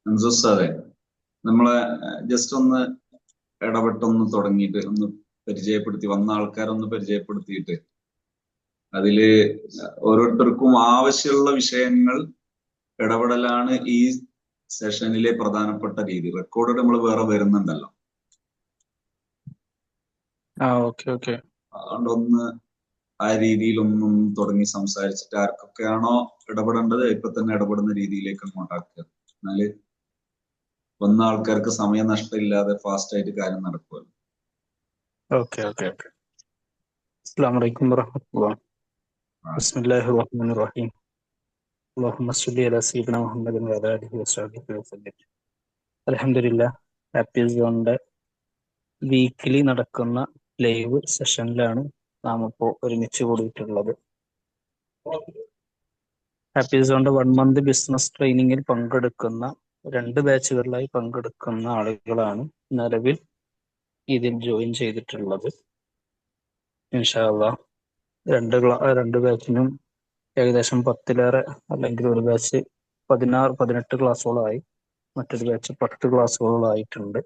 സാറേ, നമ്മളെ ജസ്റ്റ് ഒന്ന് ഇടപെട്ടൊന്ന് തുടങ്ങിയിട്ട് ഒന്ന് പരിചയപ്പെടുത്തി വന്ന ആൾക്കാരൊന്ന് പരിചയപ്പെടുത്തിയിട്ട് അതില് ഓരോരുത്തർക്കും ആവശ്യമുള്ള വിഷയങ്ങൾ ഇടപെടലാണ് ഈ സെഷനിലെ പ്രധാനപ്പെട്ട രീതി. റെക്കോർഡ് നമ്മൾ വേറെ വരുന്നുണ്ടല്ലോ, അതുകൊണ്ടൊന്ന് ആ രീതിയിലൊന്നും തുടങ്ങി സംസാരിച്ചിട്ട് ആർക്കൊക്കെയാണോ ഇടപെടേണ്ടത് ഇപ്പൊ തന്നെ ഇടപെടുന്ന രീതിയിലേക്ക് അങ്ങോട്ടാക്കുക. എന്നാല് വന്ന ആൾക്കാർക്ക് സമയം നഷ്ടമില്ലാതെ ഫാസ്റ്റ് ആയിട്ട് കാര്യം നടക്കുമല്ലോ. അസ്സലാമു അലൈക്കും വറഹ്മത്തുള്ളാഹി. ബിസ്മില്ലാഹിർ റഹ്മാനിർ റഹീം. അല്ലാഹുമ്മ സ്വല്ലി അലാ സയ്യിദിനാ മുഹമ്മദിൻ വഅലാ ആലിഹി വസഹ്ബിഹി വസല്ലം. അൽഹംദുലില്ലാഹ്, ഹാപ്പി സോണിന്റെ വീക്കിലി നടക്കുന്ന ലൈവ് സെഷനിലാണ് നാം ഇപ്പോൾ ഒരുമിച്ച് കൂടിയിട്ടുള്ളത്. ഹാപ്പി സോണിന്റെ 1 മന്ത് ബിസിനസ് ട്രെയിനിങ്ങിൽ പങ്കെടുക്കുന്ന 2 ബാച്ചുകളിലായി പങ്കെടുക്കുന്ന ആളുകളാണ് നിലവിൽ ഇതിൽ ജോയിൻ ചെയ്തിട്ടുള്ളത്. ഇൻഷാ അല്ലാഹ് രണ്ട് ബാച്ചിനും ഏകദേശം 10-ലേറെ, അല്ലെങ്കിൽ ഒരു ബാച്ച് 16-18 ക്ലാസ്സുകളായി, മറ്റൊരു ബാച്ച് 10 ക്ലാസ്സുകളായിട്ടുണ്ട്.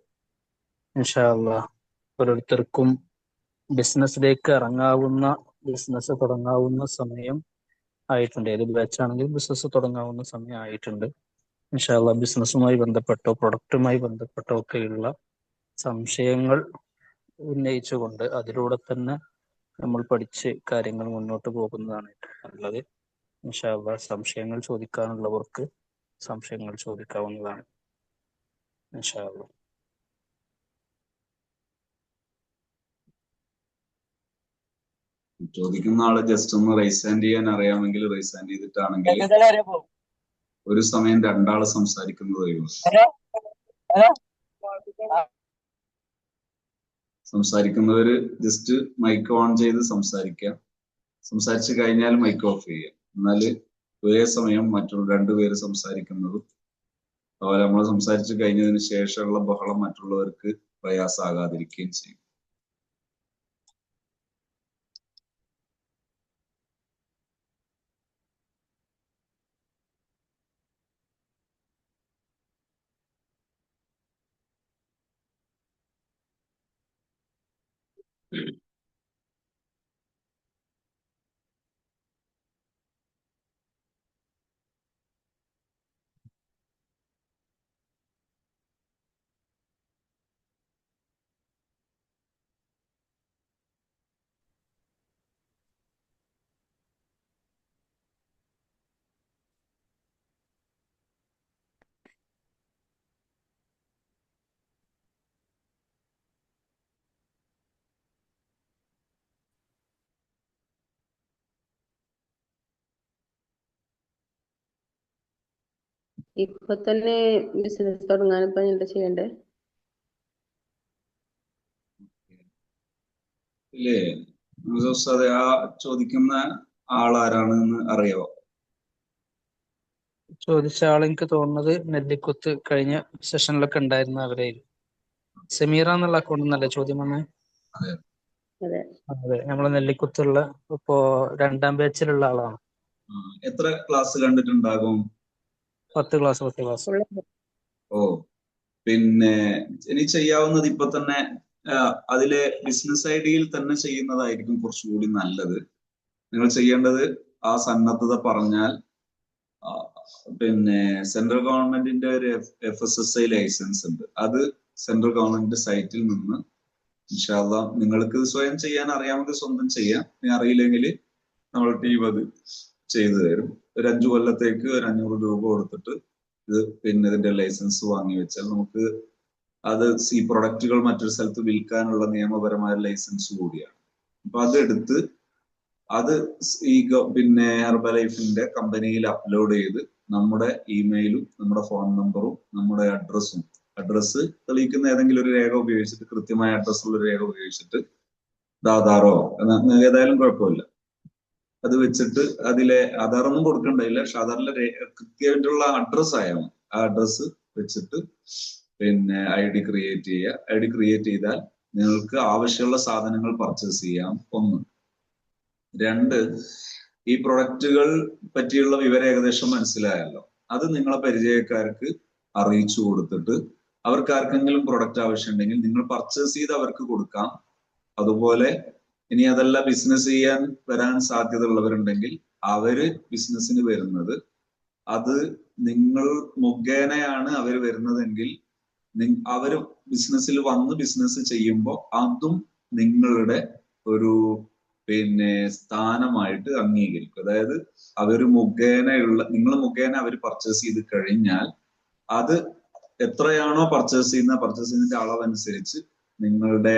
ഇൻഷാ അല്ലാഹ് ഓരോരുത്തർക്കും ബിസിനസ്സിലേക്ക് ഇറങ്ങാവുന്ന, ബിസിനസ് തുടങ്ങാവുന്ന സമയം ആയിട്ടുണ്ട്. ഏത് ബാച്ചാണെങ്കിലും ബിസിനസ് തുടങ്ങാവുന്ന സമയം ആയിട്ടുണ്ട്. ഇൻഷാ അല്ലാഹ് ബിസിനസ്സുമായി ബന്ധപ്പെട്ടോ പ്രൊഡക്റ്റുമായി ബന്ധപ്പെട്ടോ ഒക്കെയുള്ള സംശയങ്ങൾ ഉന്നയിച്ചുകൊണ്ട് അതിലൂടെ തന്നെ നമ്മൾ പഠിച്ച് കാര്യങ്ങൾ മുന്നോട്ട് പോകുന്നതാണ് നല്ലത്. ഇൻഷാ അല്ലാഹ് സംശയങ്ങൾ ചോദിക്കാനുള്ളവർക്ക് സംശയങ്ങൾ ചോദിക്കാവുന്നതാണ്. ഇൻഷാ അല്ലാഹ്. ചോദിക്കുന്ന ആള് ജസ്റ്റ് ഒന്ന് റൈസ് ഹാൻഡ് ചെയ്യാൻ അറിയാമെങ്കിൽ റൈസ് ഹാൻഡ് ചെയ്തിട്ടാണെങ്കിൽ ഒരു സമയം 2 ആള് സംസാരിക്കുന്നത് ഒഴിവാക്കും. സംസാരിക്കുന്നവര് ജസ്റ്റ് മൈക്ക് ഓൺ ചെയ്ത് സംസാരിക്കാം. സംസാരിച്ചു കഴിഞ്ഞാൽ മൈക്ക് ഓഫ് ചെയ്യാം. എന്നാല് ഒരേ സമയം മറ്റുള്ള 2 പേര് സംസാരിക്കുന്നതും അതുപോലെ നമ്മൾ സംസാരിച്ചു കഴിഞ്ഞതിന് ശേഷമുള്ള ബഹളം മറ്റുള്ളവർക്ക് പ്രയാസമാകാതിരിക്കുകയും ചെയ്യും. ഇപ്പൊ തന്നെ ബിസിനസ് തുടങ്ങാൻ ഇപ്പൊ എന്താ ചെയ്യണ്ടേ? ഇല്ലേ അതെ, ആ ചോദിക്കുന്ന ആളാരാണെന്ന് അറിയാവോ? ചോദിച്ച ആൾ എനിക്ക് തോന്നുന്നത് നെല്ലിക്കുത്ത് കഴിഞ്ഞ സെഷനിലൊക്കെ ഉണ്ടായിരുന്ന അവരായിരുന്നു. സമീറ എന്നുള്ള അക്കൗണ്ടിൽ നിന്നല്ലേ ചോദ്യം വന്നേ? അതെ, അതെ, നമ്മളെ നെല്ലിക്കുത്തുള്ള ഇപ്പോ 2ാം ബാച്ചിലുള്ള ആളാണ്. എത്ര ക്ലാസ് കണ്ടിട്ടുണ്ടാകും? 10 ക്ലാസ്. ഓ, പിന്നെ ഇനി ചെയ്യാവുന്നത് ഇപ്പൊ തന്നെ അതിലെ ബിസിനസ് ഐഡിയയിൽ തന്നെ ചെയ്യുന്നതായിരിക്കും കുറച്ചുകൂടി നല്ലത്. നിങ്ങൾ ചെയ്യേണ്ടത് ആ സന്നദ്ധത പറഞ്ഞാൽ പിന്നെ സെൻട്രൽ ഗവൺമെന്റിന്റെ ഒരു FSSAI ലൈസൻസ് ഉണ്ട്. അത് സെൻട്രൽ ഗവൺമെന്റ് സൈറ്റിൽ നിന്ന് ഇൻഷാ അല്ലാഹ് നിങ്ങൾക്ക് സ്വയം ചെയ്യാൻ അറിയാമെങ്കിൽ സ്വന്തം ചെയ്യാം. ഇനി അറിയില്ലെങ്കിൽ നമ്മൾ ടീം അത് ചെയ്തു തരും. ഒരു 5 കൊല്ലത്തേക്ക് ഒരു 500 രൂപ കൊടുത്തിട്ട് ഇത് പിന്നെ ഇതിന്റെ ലൈസൻസ് വാങ്ങി വെച്ചാൽ നമുക്ക് അത് ഈ പ്രൊഡക്റ്റുകൾ മറ്റൊരു സ്ഥലത്ത് വിൽക്കാനുള്ള നിയമപരമായ ലൈസൻസ് കൂടിയാണ്. അപ്പൊ അതെടുത്ത് അത് ഈ പിന്നെ ഹെർബലൈഫിന്റെ കമ്പനിയിൽ അപ്ലോഡ് ചെയ്ത് നമ്മുടെ ഇമെയിലും നമ്മുടെ ഫോൺ നമ്പറും നമ്മുടെ അഡ്രസ്സ് തെളിയിക്കുന്ന ഏതെങ്കിലും ഒരു രേഖ ഉപയോഗിച്ചിട്ട്, കൃത്യമായ അഡ്രസ്സുള്ള ഒരു രേഖ ഉപയോഗിച്ചിട്ട്, ആധാറോ ഏതായാലും കുഴപ്പമില്ല, അത് വെച്ചിട്ട് അതിലെ ആധാറൊന്നും കൊടുക്കണ്ടില്ല, പക്ഷെ ആധാറിലെ കൃത്യമായിട്ടുള്ള അഡ്രസ്സ് ആയാൽ മതി. ആ അഡ്രസ്സ് വെച്ചിട്ട് പിന്നെ ID ക്രിയേറ്റ് ചെയ്താൽ നിങ്ങൾക്ക് ആവശ്യമുള്ള സാധനങ്ങൾ പർച്ചേസ് ചെയ്യാം. 1. 2, ഈ പ്രൊഡക്റ്റുകൾ പറ്റിയുള്ള വിവരം ഏകദേശം മനസ്സിലായല്ലോ. അത് നിങ്ങളെ പരിചയക്കാർക്ക് അറിയിച്ചു കൊടുത്തിട്ട് അവർക്ക് ആർക്കെങ്കിലും പ്രൊഡക്റ്റ് ആവശ്യമുണ്ടെങ്കിൽ നിങ്ങൾ പർച്ചേസ് ചെയ്ത് അവർക്ക് കൊടുക്കാം. അതുപോലെ ഇനി അതല്ല ബിസിനസ് ചെയ്യാൻ വരാൻ സാധ്യത ഉള്ളവരുണ്ടെങ്കിൽ അവര് ബിസിനസ്സിന് വരുന്നത്, അത് നിങ്ങൾ മുഖേനയാണ് അവർ വരുന്നതെങ്കിൽ അവര് ബിസിനസ്സിൽ വന്ന് ബിസിനസ് ചെയ്യുമ്പോൾ അതും നിങ്ങളുടെ ഒരു സ്ഥാനമായിട്ട് അംഗീകരിക്കും. അതായത് അവര് മുഖേനയുള്ള, നിങ്ങൾ മുഖേന അവർ പർച്ചേസ് ചെയ്ത് കഴിഞ്ഞാൽ അത് എത്രയാണോ പർച്ചേസ് ചെയ്യുന്നതിന്റെ അളവനുസരിച്ച് നിങ്ങളുടെ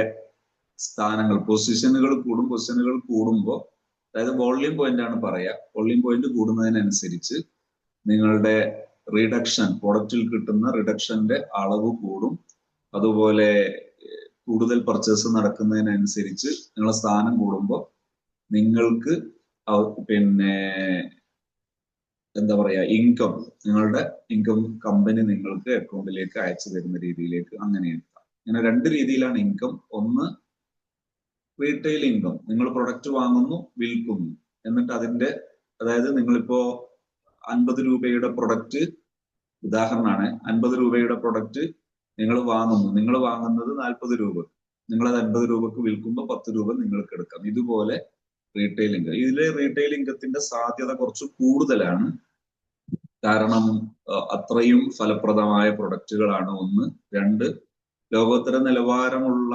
സ്ഥാനങ്ങൾ, പൊസിഷനുകൾ കൂടുമ്പോൾ, അതായത് വോളിയം പോയിന്റ് ആണ് പറയാ, വോളിയം പോയിന്റ് കൂടുന്നതിനനുസരിച്ച് നിങ്ങളുടെ റിഡക്ഷൻ, പ്രൊഡക്റ്റിൽ കിട്ടുന്ന റിഡക്ഷന്റെ അളവ് കൂടും. അതുപോലെ കൂടുതൽ പർച്ചേസ് നടക്കുന്നതിനനുസരിച്ച് നിങ്ങളുടെ സ്ഥാനം കൂടുമ്പോൾ നിങ്ങൾക്ക് എന്താ പറയാ, നിങ്ങളുടെ ഇൻകം കമ്പനി നിങ്ങൾക്ക് അക്കൗണ്ടിലേക്ക് അയച്ചു തരുന്ന രീതിയിലേക്ക് അങ്ങനെ എത്താം. ഇങ്ങനെ രണ്ട് രീതിയിലാണ് ഇൻകം. ഒന്ന് റീറ്റെയിൽ ഇൻകം, നിങ്ങൾ പ്രൊഡക്റ്റ് വാങ്ങുന്നു, വിൽക്കുന്നു, എന്നിട്ട് അതിന്റെ, അതായത് നിങ്ങളിപ്പോ 50 രൂപയുടെ പ്രൊഡക്റ്റ്, ഉദാഹരണമാണ്, 50 രൂപയുടെ പ്രൊഡക്റ്റ് നിങ്ങൾ വാങ്ങുന്നു, നിങ്ങൾ വാങ്ങുന്നത് 40 രൂപ, നിങ്ങളത് 50 രൂപക്ക് വിൽക്കുമ്പോൾ 10 രൂപ നിങ്ങൾക്ക് എടുക്കാം. ഇതുപോലെ റീറ്റെയിൽ ഇൻകം. ഇതിലെ റീറ്റെയിൽ ഇൻകത്തിന്റെ സാധ്യത കുറച്ച് കൂടുതലാണ്. കാരണം അത്രയും ഫലപ്രദമായ പ്രൊഡക്റ്റുകളാണ് ഒന്ന്. രണ്ട്, ലോകോത്തര നിലവാരമുള്ള,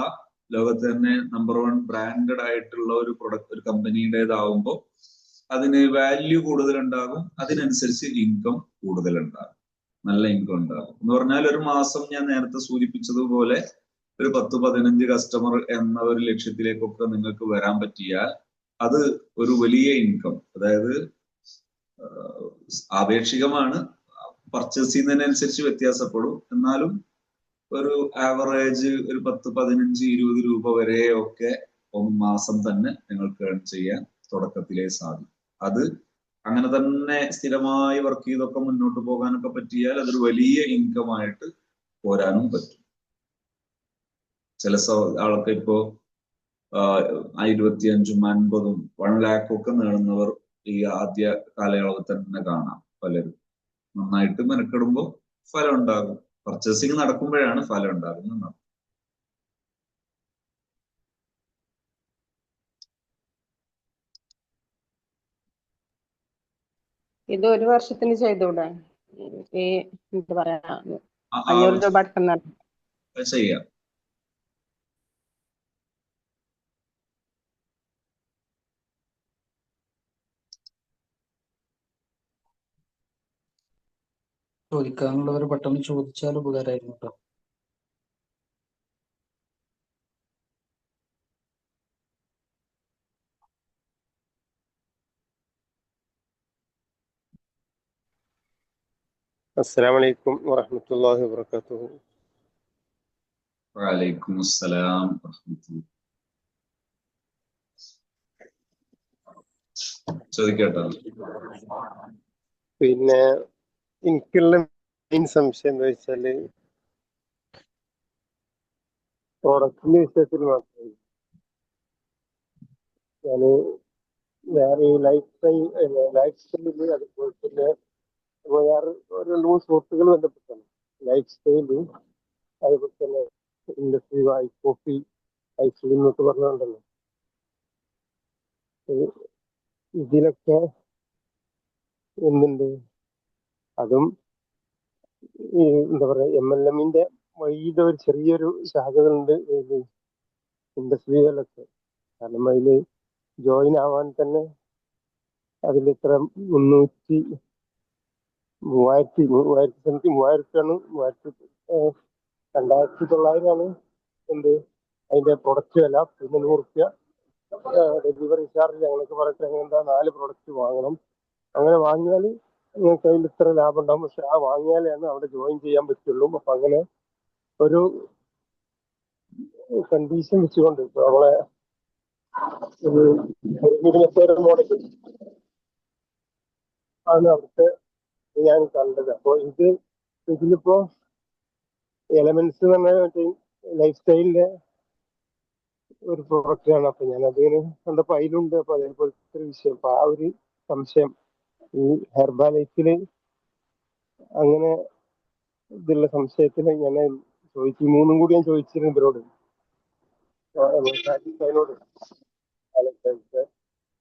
ലോകത്ത് തന്നെ നമ്പർ 1 ബ്രാൻഡഡ് ആയിട്ടുള്ള ഒരു പ്രൊഡക്റ്റ് ഒരു കമ്പനിയുടേതാവുമ്പോൾ അതിന് വാല്യൂ കൂടുതലുണ്ടാകും, അതിനനുസരിച്ച് ഇൻകം കൂടുതലുണ്ടാകും, നല്ല ഇൻകം ഉണ്ടാകും. എന്ന് പറഞ്ഞാൽ ഒരു മാസം ഞാൻ നേരത്തെ സൂചിപ്പിച്ചതുപോലെ ഒരു 10-15 കസ്റ്റമർ എന്ന ഒരു ലക്ഷ്യത്തിലേക്കൊക്കെ നിങ്ങൾക്ക് വരാൻ പറ്റിയാൽ അത് ഒരു വലിയ ഇൻകം, അതായത് ആപേക്ഷികമാണ്, പർച്ചേസ് ചെയ്യുന്നതിനനുസരിച്ച് വ്യത്യാസപ്പെടും, എന്നാലും ഒരു ആവറേജ് ഒരു 10-15-20 രൂപ വരെ ഒക്കെ ഒരു മാസം തന്നെ നിങ്ങൾക്ക് ഏൺ ചെയ്യാൻ തുടക്കത്തിലേ സാധിക്കും. അത് അങ്ങനെ തന്നെ സ്ഥിരമായി വർക്ക് ചെയ്തൊക്കെ മുന്നോട്ട് പോകാനൊക്കെ പറ്റിയാൽ അതൊരു വലിയ ഇൻകം ആയിട്ട് പോരാനും പറ്റും. ചില ആളൊക്കെ ഇപ്പോ 25,000-50,000 1 lakh ഒക്കെ നേടുന്നവർ ഈ ആദ്യ കാലയളവിൽ തന്നെ കാണാം. പലരും നന്നായിട്ട് മെനക്കെടുമ്പോൾ ഫലം ഉണ്ടാകും. പർച്ചേസിങ് നടക്കുമ്പോഴാണ് ഫലം ഉണ്ടാകുന്നത്. ഇത് ഒരു വർഷത്തിന് ചെയ്തൂടെ? ഈ എന്താ പറയാ, 500 രൂപ അടക്കുന്ന ചെയ്യാം. ചോദിക്കാനുള്ളവർ പെട്ടെന്ന് ചോദിച്ചാൽ ഉപകാരമായിരുന്നു കേട്ടോ. അസ്സലാമു അലൈക്കും വറഹ്മത്തുള്ളാഹി വബറകാതുഹു. വഅലൈക്കും അസ്സലാം വറഹ്മത്തുള്ളാഹി. ചോദിക്കട്ടോ. പിന്നെ എനിക്കുള്ള മെയിൻ സംശയം എന്താ വെച്ചാല് പ്രൊഡക്റ്റിന്റെ വിഷയത്തിൽ മാത്രമേ. ഞാന് വേറെ ഈ ലൈഫ് സ്റ്റൈല് അതുപോലെ തന്നെ വേറെ 2-3 സുഹൃത്തുക്കൾ ബന്ധപ്പെട്ടാണ് ലൈഫ് സ്റ്റൈല്, അതുപോലെ തന്നെ ഇൻഡസ്ട്രി, കോഫി, ഐസ്ക്രീം എന്നൊക്കെ പറഞ്ഞുകൊണ്ടല്ലോ. ഇതിലൊക്കെ എന്തുണ്ട്, അതും ഈ എന്താ പറയാ MLM-ന്റെ വഴിയുടെ ഒരു ചെറിയൊരു ശാഖകളുണ്ട് ഇൻഡസ്ട്രിയിലൊക്കെ. കാരണം അതില് ജോയിൻ ആവാൻ തന്നെ അതിലിത്ര 2,900 എന്ത് അതിന്റെ പ്രൊഡക്റ്റ് വില. പിന്നെ 100 രൂപ ഡെലിവറി ചാർജ്. ഞങ്ങൾക്ക് പറഞ്ഞിട്ട് എന്താ 4 പ്രൊഡക്റ്റ് വാങ്ങണം. അങ്ങനെ വാങ്ങിയാൽ നിങ്ങൾക്ക് അതിൽ ഇത്ര ലാഭം ഉണ്ടാവും. പക്ഷെ ആ വാങ്ങിയാലാണ് അവിടെ ജോയിൻ ചെയ്യാൻ പറ്റുള്ളൂ. അപ്പൊ അങ്ങനെ ഒരു കണ്ടീഷൻ വെച്ചുകൊണ്ട് ഇപ്പൊ നമ്മളെ ഒരു മോഡൽ ആണ് അവിടുത്തെ ഞാൻ കണ്ടത്. അപ്പൊ ഇതിലിപ്പോ എലമെന്റ്സ് എന്ന് പറഞ്ഞാൽ മറ്റേ ലൈഫ് സ്റ്റൈലിന്റെ ഒരു പ്രോഡക്റ്റ് ആണ്. അപ്പൊ ഞാൻ അതിന് കണ്ടപ്പോ അതിലുണ്ട്. അപ്പൊ അതേപോലത്തെ ഒരു വിഷയം, അപ്പൊ ആ ഒരു സംശയം ഈ ഹെർബാ ലൈഫില് അങ്ങനെ ഇതുള്ള സംശയത്തിൽ ഞാൻ ചോദിച്ചു, മൂന്നും കൂടി ഞാൻ ചോദിച്ചിരുന്നു ഇവരോട്, സാറ്റിസ്ഫൈനോട്.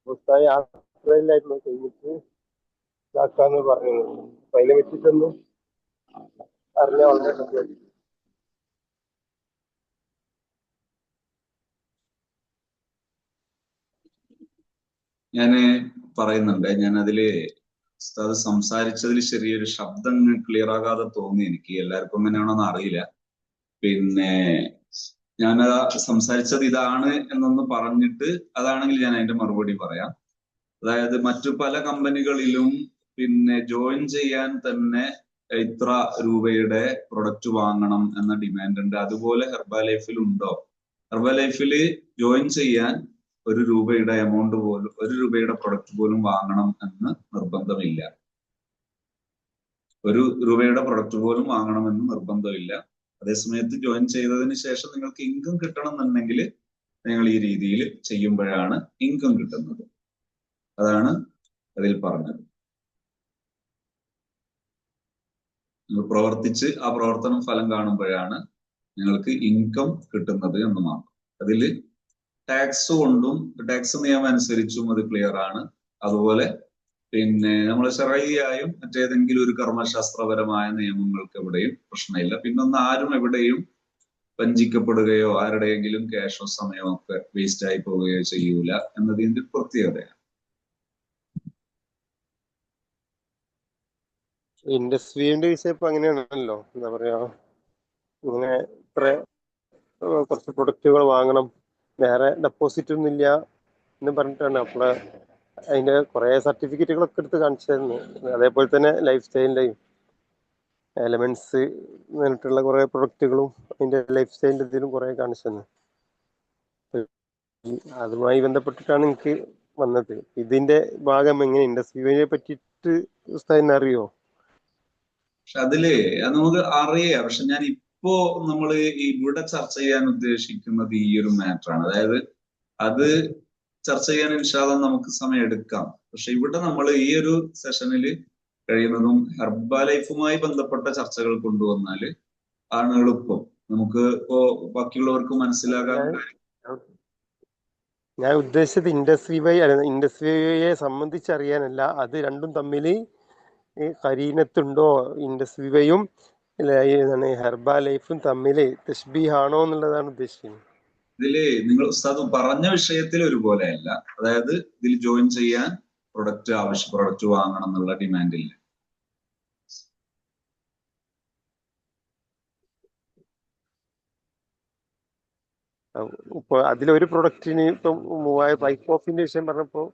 പുസ്തകം യാത്രയിലായിരുന്നു, കഴിഞ്ഞിട്ട് ഇതാക്കാന്ന് പറഞ്ഞത്. അപ്പൊ അതിനെ പറ്റിയിട്ടൊന്നും അറിഞ്ഞാൽ വളരെ നല്ലതായിരിക്കും. ഞാന് പറയുന്നുണ്ട്, ഞാൻ അതില് ഉസ്താദ് സംസാരിച്ചതിൽ ചെറിയൊരു ശബ്ദം ക്ലിയർ ആകാതെ തോന്നി എനിക്ക്. എല്ലാവർക്കും എങ്ങനെയാണോന്ന് അറിയില്ല. പിന്നെ ഞാൻ സംസാരിച്ചത് ഇതാണ് എന്നൊന്ന് പറഞ്ഞിട്ട് അതാണെങ്കിൽ ഞാൻ അതിന്റെ മറുപടി പറയാം. അതായത് മറ്റു പല കമ്പനികളിലും പിന്നെ ജോയിൻ ചെയ്യാൻ തന്നെ ഇത്ര രൂപയുടെ പ്രൊഡക്റ്റ് വാങ്ങണം എന്ന ഡിമാൻഡ് ഉണ്ട്. അതുപോലെ ഹെർബാലൈഫിൽ ഉണ്ടോ? ഹെർബാലൈഫില് ജോയിൻ ചെയ്യാൻ 1 രൂപയുടെ എമൗണ്ട് പോലും, 1 രൂപയുടെ പ്രൊഡക്റ്റ് പോലും വാങ്ങണം എന്ന് നിർബന്ധമില്ല. 1 രൂപയുടെ പ്രൊഡക്റ്റ് പോലും വാങ്ങണമെന്ന് നിർബന്ധമില്ല. അതേസമയത്ത് ജോയിൻ ചെയ്തതിന് ശേഷം നിങ്ങൾക്ക് ഇൻകം കിട്ടണം എന്നുണ്ടെങ്കിൽ നിങ്ങൾ ഈ രീതിയിൽ ചെയ്യുമ്പോഴാണ് ഇൻകം കിട്ടുന്നത്. അതാണ് അതിൽ പറഞ്ഞത്. നിങ്ങൾ പ്രവർത്തിച്ച് ആ പ്രവർത്തനം ഫലം കാണുമ്പോഴാണ് നിങ്ങൾക്ക് ഇൻകം കിട്ടുന്നത് എന്ന് മാത്രം. അതിൽ ടാക്സ് കൊണ്ടും ടാക്സ് നിയമം അനുസരിച്ചും അത് ക്ലിയർ ആണ്. അതുപോലെ പിന്നെ നമ്മൾ ശരഈയായും മറ്റേതെങ്കിലും ഒരു കർമ്മശാസ്ത്രപരമായ നിയമങ്ങൾക്ക് എവിടെയും പ്രശ്നമില്ല. പിന്നൊന്ന്, ആരും എവിടെയും വഞ്ചിക്കപ്പെടുകയോ ആരുടെയെങ്കിലും ക്യാഷോ സമയമോ ഒക്കെ വേസ്റ്റ് ആയി പോവുകയോ ചെയ്യൂല എന്നതിന്റെ പ്രത്യേകതയാണ്. ഇൻഡസ്ട്രീന്റെ വിഷയം ഇപ്പൊ അങ്ങനെയാണല്ലോ, എന്താ പറയാ, ഇങ്ങനെ ഇത്ര കുറച്ച് പ്രൊഡക്റ്റുകൾ വാങ്ങണം, വേറെ ഡെപ്പോസിറ്റ് ഒന്നും ഇല്ല എന്ന് പറഞ്ഞിട്ടാണ്. അപ്പോൾ അതിന്റെ കുറെ സർട്ടിഫിക്കറ്റുകളൊക്കെ എടുത്ത് കാണിച്ചായിരുന്നു. അതേപോലെ തന്നെ ലൈഫ് സ്റ്റൈലിന്റെയും എലമെന്റ്സ് പറഞ്ഞിട്ടുള്ള കുറെ പ്രൊഡക്റ്റുകളും അതിന്റെ ലൈഫ് സ്റ്റൈലിന്റെ ഇതിലും കുറെ കാണിച്ചു. അതുമായി ബന്ധപ്പെട്ടിട്ടാണ് എനിക്ക് വന്നത്. ഇതിന്റെ ഭാഗം എങ്ങനെ ഇൻഡസ്ട്രിയെ പറ്റിയിട്ട് ഉസ്താദിന് അറിയോ? പക്ഷെ അതില് നമുക്ക് അറിയാം. പക്ഷെ ഞാൻ ഇപ്പോ നമ്മൾ ഇവിടെ ചർച്ച ചെയ്യാൻ ഉദ്ദേശിക്കുന്നത് ഈ ഒരു മാറ്ററാണ്. അതായത് അത് ചർച്ച ചെയ്യാൻ ഇൻഷാ അല്ലാഹ് നമുക്ക് സമയം എടുക്കാം. പക്ഷെ ഇവിടെ നമ്മൾ ഈ ഒരു സെഷനിൽ കഴിയുന്നതും ഹെർബാലൈഫുമായി ബന്ധപ്പെട്ട ചർച്ചകൾ കൊണ്ടുവന്നാല് ആണ് എളുപ്പം. നമുക്ക് ഇപ്പോ ബാക്കിയുള്ളവർക്ക് മനസ്സിലാകാൻ ഞാൻ ഉദ്ദേശിച്ചത് ഇൻഡസ്ട്രിയെ സംബന്ധിച്ചറിയാനല്ല, അത് രണ്ടും തമ്മിൽ കരീനത്തുണ്ടോ, ഇൻഡസ്ട്രിയും ഹെർബാലൈഫും തമ്മിൽ തശ്ബീഹാണോ എന്നുള്ളതാണ് ഉദ്ദേശിക്കുന്നത്. ഇതില് നിങ്ങൾ ഉസ്താദ് പറഞ്ഞ വിഷയത്തിൽ ഒരുപോലെയല്ല. അതായത് ഇതിൽ ജോയിൻ ചെയ്യാൻ പ്രൊഡക്റ്റ് വാങ്ങണം എന്നുള്ള ഡിമാൻഡില്ല. ഇപ്പൊ അതിലൊരു പ്രൊഡക്റ്റിന് ഇപ്പൊ 3000 പൈപ്പ് ഓഫിന്റെ വിഷയം പറഞ്ഞപ്പോ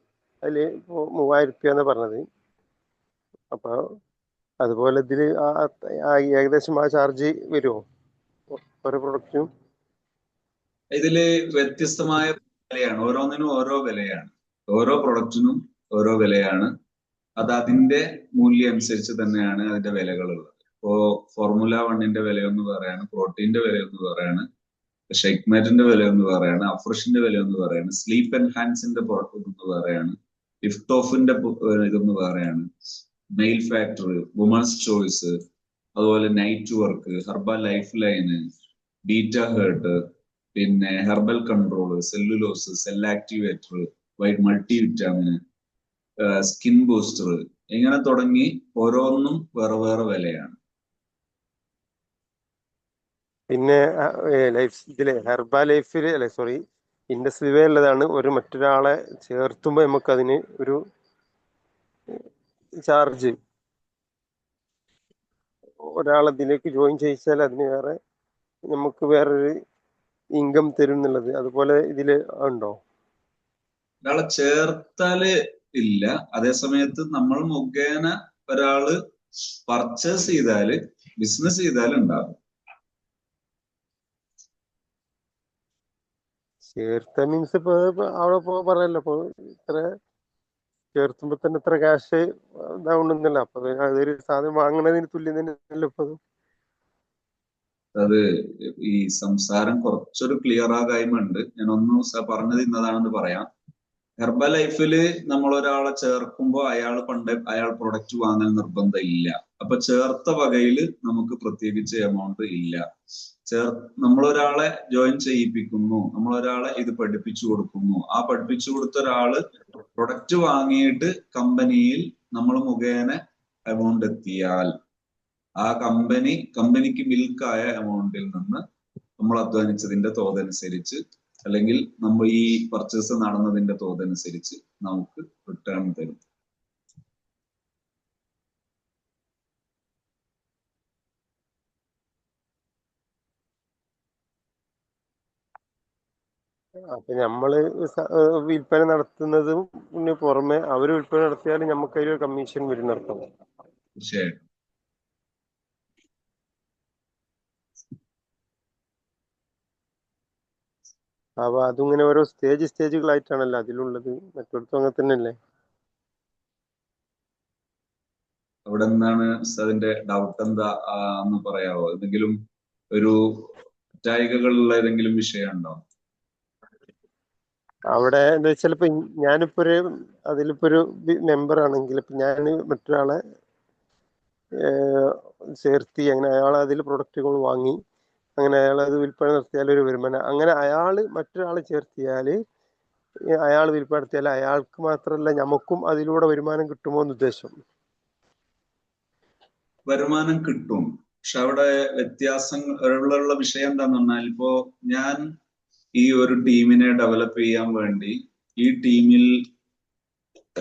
അതില് ഇപ്പൊ 3000 രൂപ പറഞ്ഞത്. അപ്പൊ അതുപോലെ ഇതില് ഏകദേശം ആ ചാർജ് വരുമോ ഓരോ പ്രൊഡക്റ്റിനും? ഇതില് വ്യത്യസ്തമായ വിലയാണ്, ഓരോന്നിനും ഓരോ വിലയാണ്, ഓരോ പ്രൊഡക്റ്റിനും ഓരോ വിലയാണ്. അത് അതിന്റെ മൂല്യം അനുസരിച്ച് തന്നെയാണ് അതിന്റെ വിലകളുള്ളത്. ഇപ്പോ ഫോർമുല 1ന്റെ വിലയൊന്ന് വേറെയാണ്, പ്രോട്ടീന്റെ വിലയൊന്ന് വേറെയാണ്, ഷെയ്ക്ക്മാറ്റിന്റെ വിലയൊന്ന് വേറെയാണ്, അഫ്രഷിന്റെ വിലയൊന്ന് വേറെയാണ്, സ്ലീപ്പ് എൻഹാൻസിന്റെ ഇതൊന്ന് വേറെയാണ്, ഇഫ്ടോഫിന്റെ ഇതൊന്ന് വേറെയാണ്, മെയിൽ ഫാക്ടർ, വുമൺസ് ചോയ്സ്, അതുപോലെ night work, herbal life line, beta heart, പിന്നെ herbal control, cellulose, cell activator, white multi vitamin, skin booster, ഇങ്ങനെ തുടങ്ങി ഓരോന്നും വേറെ വേറെ വിലയാണ്. പിന്നെ ഇതില് ഹെർബാ ലൈഫില് ഇൻഡസ്ട്രി ഉള്ളതാണ്. മറ്റൊരാളെ ചേർത്തുമ്പോ നമുക്ക് അതിന് ഒരു ചാർജ്, ഒരാളതിലേക്ക് ജോയിൻ ചെയ്യിച്ചാൽ അതിന് വേറെ നമുക്ക് വേറൊരു ഇൻകം തരും എന്നുള്ളത്. അതുപോലെ ഇതില് ഉണ്ടോ? ഒരാളെ ചേർത്താല് ഇല്ല. അതേസമയത്ത് നമ്മൾ മുഖേന ഒരാള് പർച്ചേസ് ചെയ്താല്, ബിസിനസ് ചെയ്താൽ ഉണ്ടാകും. ചേർത്ത മീൻസ് ഇപ്പൊ അവിടെ പറയല്ലോ, ഇപ്പൊ ഇത്ര ചേർത്തുമ്പോ തന്നെ ഇത്ര ക്യാഷ് ഇതാവുന്നില്ല. അപ്പൊ അതൊരു സാധനം വാങ്ങണതിന് തുല്യം തന്നെയല്ലോ ഇപ്പൊ. അത് ഈ സംസാരം കുറച്ചൊരു ക്ലിയർ ആകായ്മ ഉണ്ട്. ഞാൻ ഒന്നും പറഞ്ഞത് ഇന്നതാണെന്ന് പറയാം. ഹെർബൽ ലൈഫില് നമ്മൾ ഒരാളെ ചേർക്കുമ്പോൾ അയാൾ പ്രൊഡക്റ്റ് വാങ്ങൽ നിർബന്ധം ഇല്ല. അപ്പൊ അപ്പൊ ചേർത്ത വകയില് നമുക്ക് പ്രത്യേകിച്ച് എമൗണ്ട് ഇല്ല. നമ്മളൊരാളെ ജോയിൻ ചെയ്യിപ്പിക്കുന്നു, നമ്മളൊരാളെ ഇത് പഠിപ്പിച്ചു കൊടുക്കുന്നു. ആ പഠിപ്പിച്ചു കൊടുത്ത ഒരാള് പ്രൊഡക്റ്റ് വാങ്ങിയിട്ട് കമ്പനിയിൽ നമ്മൾ മുഖേന എമൗണ്ട് എത്തിയാൽ ആ കമ്പനിക്ക് മിൽക്കായ എമൗണ്ടിൽ നിന്ന് നമ്മൾ അധ്വാനിച്ചതിന്റെ തോതനുസരിച്ച് അല്ലെങ്കിൽ നമ്മൾ ഈ പർച്ചേസ് നടന്നതിന്റെ തോതനുസരിച്ച് നമുക്ക് റിട്ടേൺ തരും. അപ്പൊ നമ്മള് വിൽപ്പന നടത്തുന്നതും പുറമെ അവര് വിൽപ്പന നടത്തിയാലും നമുക്ക് അതിലൊരു കമ്മീഷൻ വരുന്നർത്ഥം. തീർച്ചയായിട്ടും. അപ്പൊ അതിങ്ങനെ ഓരോ സ്റ്റേജുകളായിട്ടാണല്ലോ അതിലുള്ളത്. മറ്റൊടത്തും അങ്ങനെ തന്നെയല്ലേ? അവിടെ എന്താണ് അതിന്റെ ഡൗട്ട് എന്താ എന്ന് പറയാവോ? എന്തെങ്കിലും ഒരു തെറ്റായികകളുള്ള ഏതെങ്കിലും വിഷയം ഉണ്ടോ? അവിടെ എന്താ വെച്ചാൽ ഇപ്പൊ ഞാനിപ്പോ അതിലിപ്പോ ഒരു മെമ്പർ ആണെങ്കിൽ ഇപ്പൊ ഞാൻ മറ്റൊരാളെ ചേർത്തി, അങ്ങനെ അയാൾ അതിൽ പ്രൊഡക്റ്റുകൾ വാങ്ങി, അങ്ങനെ അയാൾ അത് വിൽപ്പന നടത്തിയാൽ ഒരു വരുമാനം. അങ്ങനെ അയാള് മറ്റൊരാളെ ചേർത്തിയാല് അയാൾ വിൽപ്പന നടത്തിയാൽ അയാൾക്ക് മാത്രമല്ല നമുക്കും അതിലൂടെ വരുമാനം കിട്ടുമോ എന്ന് ഉദ്ദേശം. വരുമാനം കിട്ടും. പക്ഷെ അവിടെ വ്യത്യാസങ്ങളുള്ള വിഷയം എന്താന്ന് പറഞ്ഞാൽ, ഇപ്പോ ഞാൻ ഈ ഒരു ടീമിനെ ഡെവലപ്പ് ചെയ്യാൻ വേണ്ടി ഈ ടീമിൽ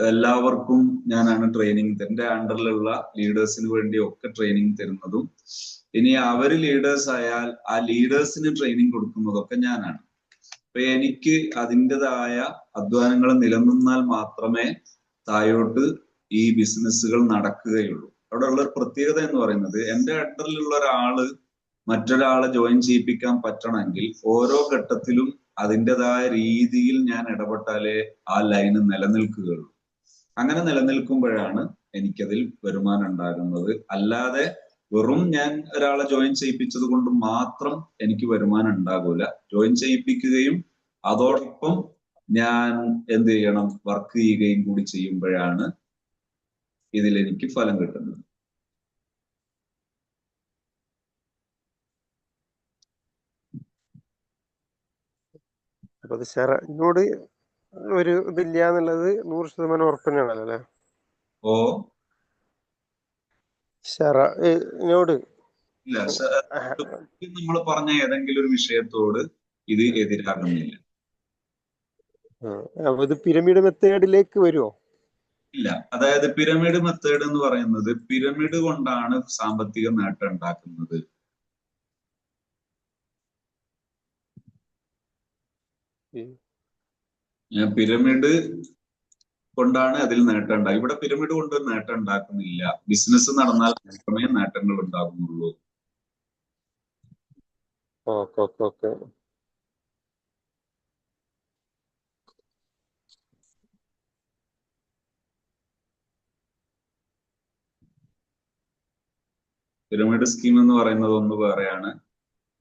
എല്ലാവർക്കും ഞാനാണ് ട്രെയിനിങ്, എന്റെ അണ്ടറിലുള്ള ലീഡേഴ്സിന് വേണ്ടി ഒക്കെ ട്രെയിനിങ് തരുന്നതും, ഇനി അവര് ലീഡേഴ്സ് ആയാൽ ആ ലീഡേഴ്സിന് ട്രെയിനിങ് കൊടുക്കുന്നതൊക്കെ ഞാനാണ്. അപ്പൊ എനിക്ക് അതിൻ്റെതായ അധ്വാനങ്ങൾ നിലനിന്നാൽ മാത്രമേ താഴോട്ട് ഈ ബിസിനസ്സുകൾ നടക്കുകയുള്ളൂ. അവിടെ ഉള്ള ഒരു പ്രത്യേകത എന്ന് പറയുന്നത്, എന്റെ അണ്ടറിലുള്ള ഒരാള് മറ്റൊരാളെ ജോയിൻ ചെയ്യിപ്പിക്കാൻ പറ്റണമെങ്കിൽ ഓരോ ഘട്ടത്തിലും അതിൻ്റെതായ രീതിയിൽ ഞാൻ ഇടപെട്ടാലേ ആ ലൈന് നിലനിൽക്കുകയുള്ളൂ. അങ്ങനെ നിലനിൽക്കുമ്പോഴാണ് എനിക്കതിൽ വരുമാനം ഉണ്ടാകുന്നത്. അല്ലാതെ വെറും ഞാൻ ഒരാളെ ജോയിൻ ചെയ്യിപ്പിച്ചത് കൊണ്ട് മാത്രം എനിക്ക് വരുമാനം ഉണ്ടാകൂല. ജോയിൻ ചെയ്യിപ്പിക്കുകയും അതോടൊപ്പം ഞാൻ എന്ത് ചെയ്യണം, വർക്ക് ചെയ്യുകയും കൂടി ചെയ്യുമ്പോഴാണ് ഇതിൽ എനിക്ക് ഫലം കിട്ടുന്നത്. അപ്പൊ അത് ഷെറിനോട് ഒരു ഇതില്ല എന്നുള്ളത് 100% ഉറപ്പ് തന്നെയാണല്ലോ അല്ലെ? ഓ ഷെറിനോട് ഇല്ല, നമ്മൾ പറഞ്ഞ ഏതെങ്കിലും ഒരു വിഷയത്തോട് ഇത് എതിരാകുന്നില്ല. അപ്പൊ ഇത് പിരമിഡ് മെത്തേഡിലേക്ക് വരുമോ? ഇല്ല, അതായത് പിരമിഡ് മെത്തേഡ് എന്ന് പറയുന്നത് പിരമിഡ് കൊണ്ടാണ് സാമ്പത്തിക നേട്ടം ഉണ്ടാക്കുന്നത്. പിരമിഡ് കൊണ്ടാണ് അതിൽ നേട്ടം ഉണ്ടാകുക. ഇവിടെ പിരമിഡ് കൊണ്ട് നേട്ടം ഉണ്ടാക്കുന്നില്ല. ബിസിനസ് നടന്നാൽ മാത്രമേ നേട്ടങ്ങൾ ഉണ്ടാകുന്നുള്ളൂ. ഓക്കെ. പിരമിഡ് സ്കീം എന്ന് പറയുന്നത് ഒന്ന് വേറെയാണ്,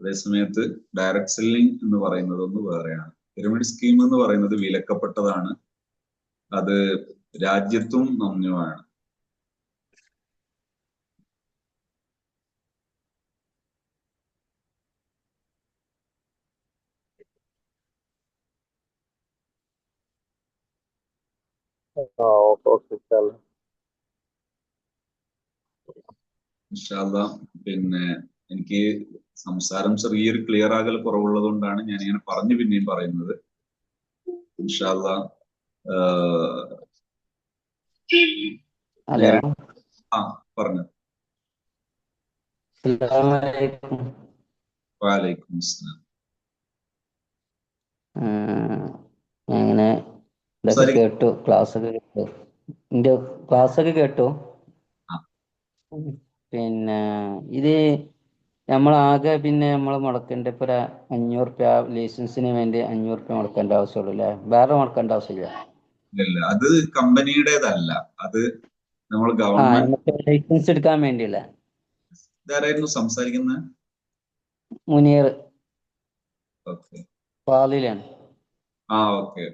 അതേസമയത്ത് ഡയറക്ട് സെല്ലിംഗ് എന്ന് പറയുന്നത് ഒന്ന് വേറെയാണ്. പിരമിഡ് സ്കീം എന്ന് പറയുന്നത് വിലക്കപ്പെട്ടതാണ്, അത് രാജ്യത്തും മമ്യമാണ്. ഇൻഷാ അല്ലാഹ്. പിന്നെ എനിക്ക് സംസാരം ചെറിയൊരു ക്ലിയർ ആകൽ കുറവുള്ളത് കൊണ്ടാണ് ഞാൻ ഇങ്ങനെ പറഞ്ഞു പിന്നെയും പറയുന്നത്. ഇൻഷാ അല്ലാഹ്. പറഞ്ഞു. വലൈക്കും അസ്സലാം. അങ്ങനെ ഇതൊക്കെ കേട്ടു, ക്ലാസ്സൊക്കെ കേട്ടു, എന്റെ ക്ലാസ്സൊക്കെ കേട്ടു. പിന്നെ ഇത് നമ്മളാകെ പിന്നെ നമ്മൾ മുടക്കേണ്ട ഇപ്പൊ ഒരു 500 റുപ്യ ലൈസൻസിന് വേണ്ടി 500 റുപ്യ മുടക്കേണ്ട ആവശ്യമുള്ളൂ അല്ലേ? വേറെ മുടക്കേണ്ട ആവശ്യമില്ല. ഇല്ല, അത് കമ്പനിയുടേതല്ല, അത് നമ്മൾ ഗവൺമെന്റ് ലൈസൻസ് എടുക്കാൻ വേണ്ടിയല്ലേ? ഇതാരായിരുന്നു സംസാരിക്കുന്നത്? മുനീർ ഓക്കെ, പാലിലാണ്. ഓക്കെ.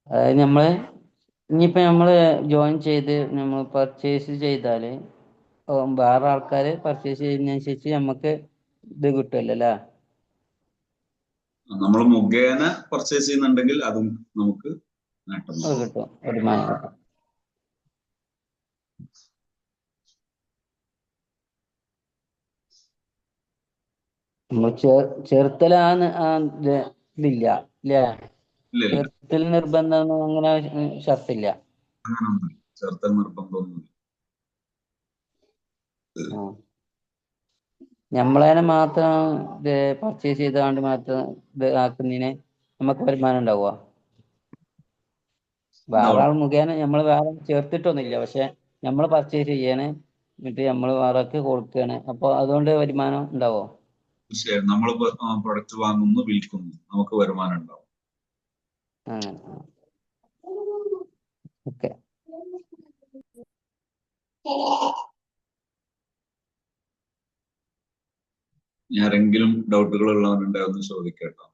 അതായത് നമ്മള് ഇനിയിപ്പോ നമ്മള് ജോയിൻ ചെയ്ത് നമ്മൾ പർച്ചേസ് ചെയ്താല് വേറെ ആൾക്കാര് പർച്ചേസ് ചെയ്യുന്നതനുസരിച്ച് നമുക്ക് ഇത് കിട്ടുമല്ലോ അല്ലേ? നമ്മൾ മുഖേന പർച്ചേസ് ചെയ്യുന്നുണ്ടെങ്കിൽ അതും നമുക്ക് നേട്ടം അത് കിട്ടും. കിട്ടും, വരുമാനം കിട്ടും. നമ്മൾ ചേർത്തലാണ് ഇതില്ല അല്ലേ? ഇല്ല ഇല്ല, ചേർത്തൽ നിർബന്ധം അങ്ങനെ ഷർത്തില്ല. അങ്ങനൊന്നും ചേർത്തൽ നിർബന്ധമൊന്നുമില്ല. നമ്മളതിനെ മാത്രം ഇത് പർച്ചേസ് ചെയ്തുകൊണ്ട് മാത്രം ഇത് ആക്കുന്നതിന് നമുക്ക് വരുമാനം ഉണ്ടാവുക? വേറെ ആൾ മുഖേന നമ്മൾ വേറെ ചേർത്തിട്ടൊന്നുമില്ല, പക്ഷെ നമ്മൾ പർച്ചേസ് ചെയ്യാണ്, എന്നിട്ട് നമ്മൾ വേറെക്ക് കൊടുക്കുകയാണ്. അപ്പൊ അതുകൊണ്ട് വരുമാനം ഉണ്ടാവോ? തീർച്ചയായും നമ്മൾ പ്രൊഡക്റ്റ് വാങ്ങുന്നു, വിൽക്കുന്നു, നമുക്ക് വരുമാനം ഉണ്ടാവും. ഓക്കെ. ആരെങ്കിലും ഡൗട്ടുകൾ ഉള്ളവരുണ്ടോ എന്ന് ചോദിക്കട്ടോ.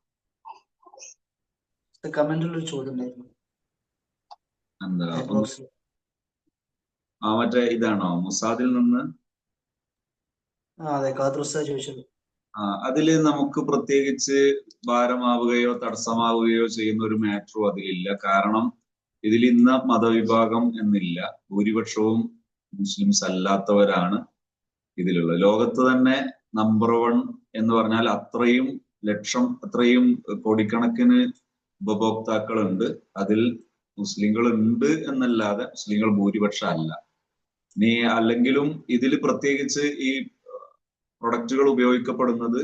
കമന്റിലൊരു ചോദ്യം ഉണ്ടായിരുന്നു. എന്താ മറ്റേ ഇതാണോ മുസാദിൽ നിന്ന്? അതെ, ഖാദറുസ്താ ചോദിച്ചത്. അതില് നമുക്ക് പ്രത്യേകിച്ച് ഭാരമാവുകയോ തടസ്സമാവുകയോ ചെയ്യുന്ന ഒരു മാറ്ററും അതിലില്ല. കാരണം ഇതിൽ ഇന്ന മതവിഭാഗം എന്നില്ല, ഭൂരിപക്ഷവും മുസ്ലിംസ് അല്ലാത്തവരാണ് ഇതിലുള്ളത്. ലോകത്ത് തന്നെ നമ്പർ 1 എന്ന് പറഞ്ഞാൽ അത്രയും കോടിക്കണക്കിന് ഉപഭോക്താക്കളുണ്ട്. അതിൽ മുസ്ലിങ്ങൾ ഉണ്ട് എന്നല്ലാതെ മുസ്ലിങ്ങൾ ഭൂരിപക്ഷം അല്ല. ഇനി അല്ലെങ്കിലും ഇതിൽ പ്രത്യേകിച്ച് ഈ പ്രൊഡക്റ്റുകൾ ഉപയോഗിക്കപ്പെടുന്നത്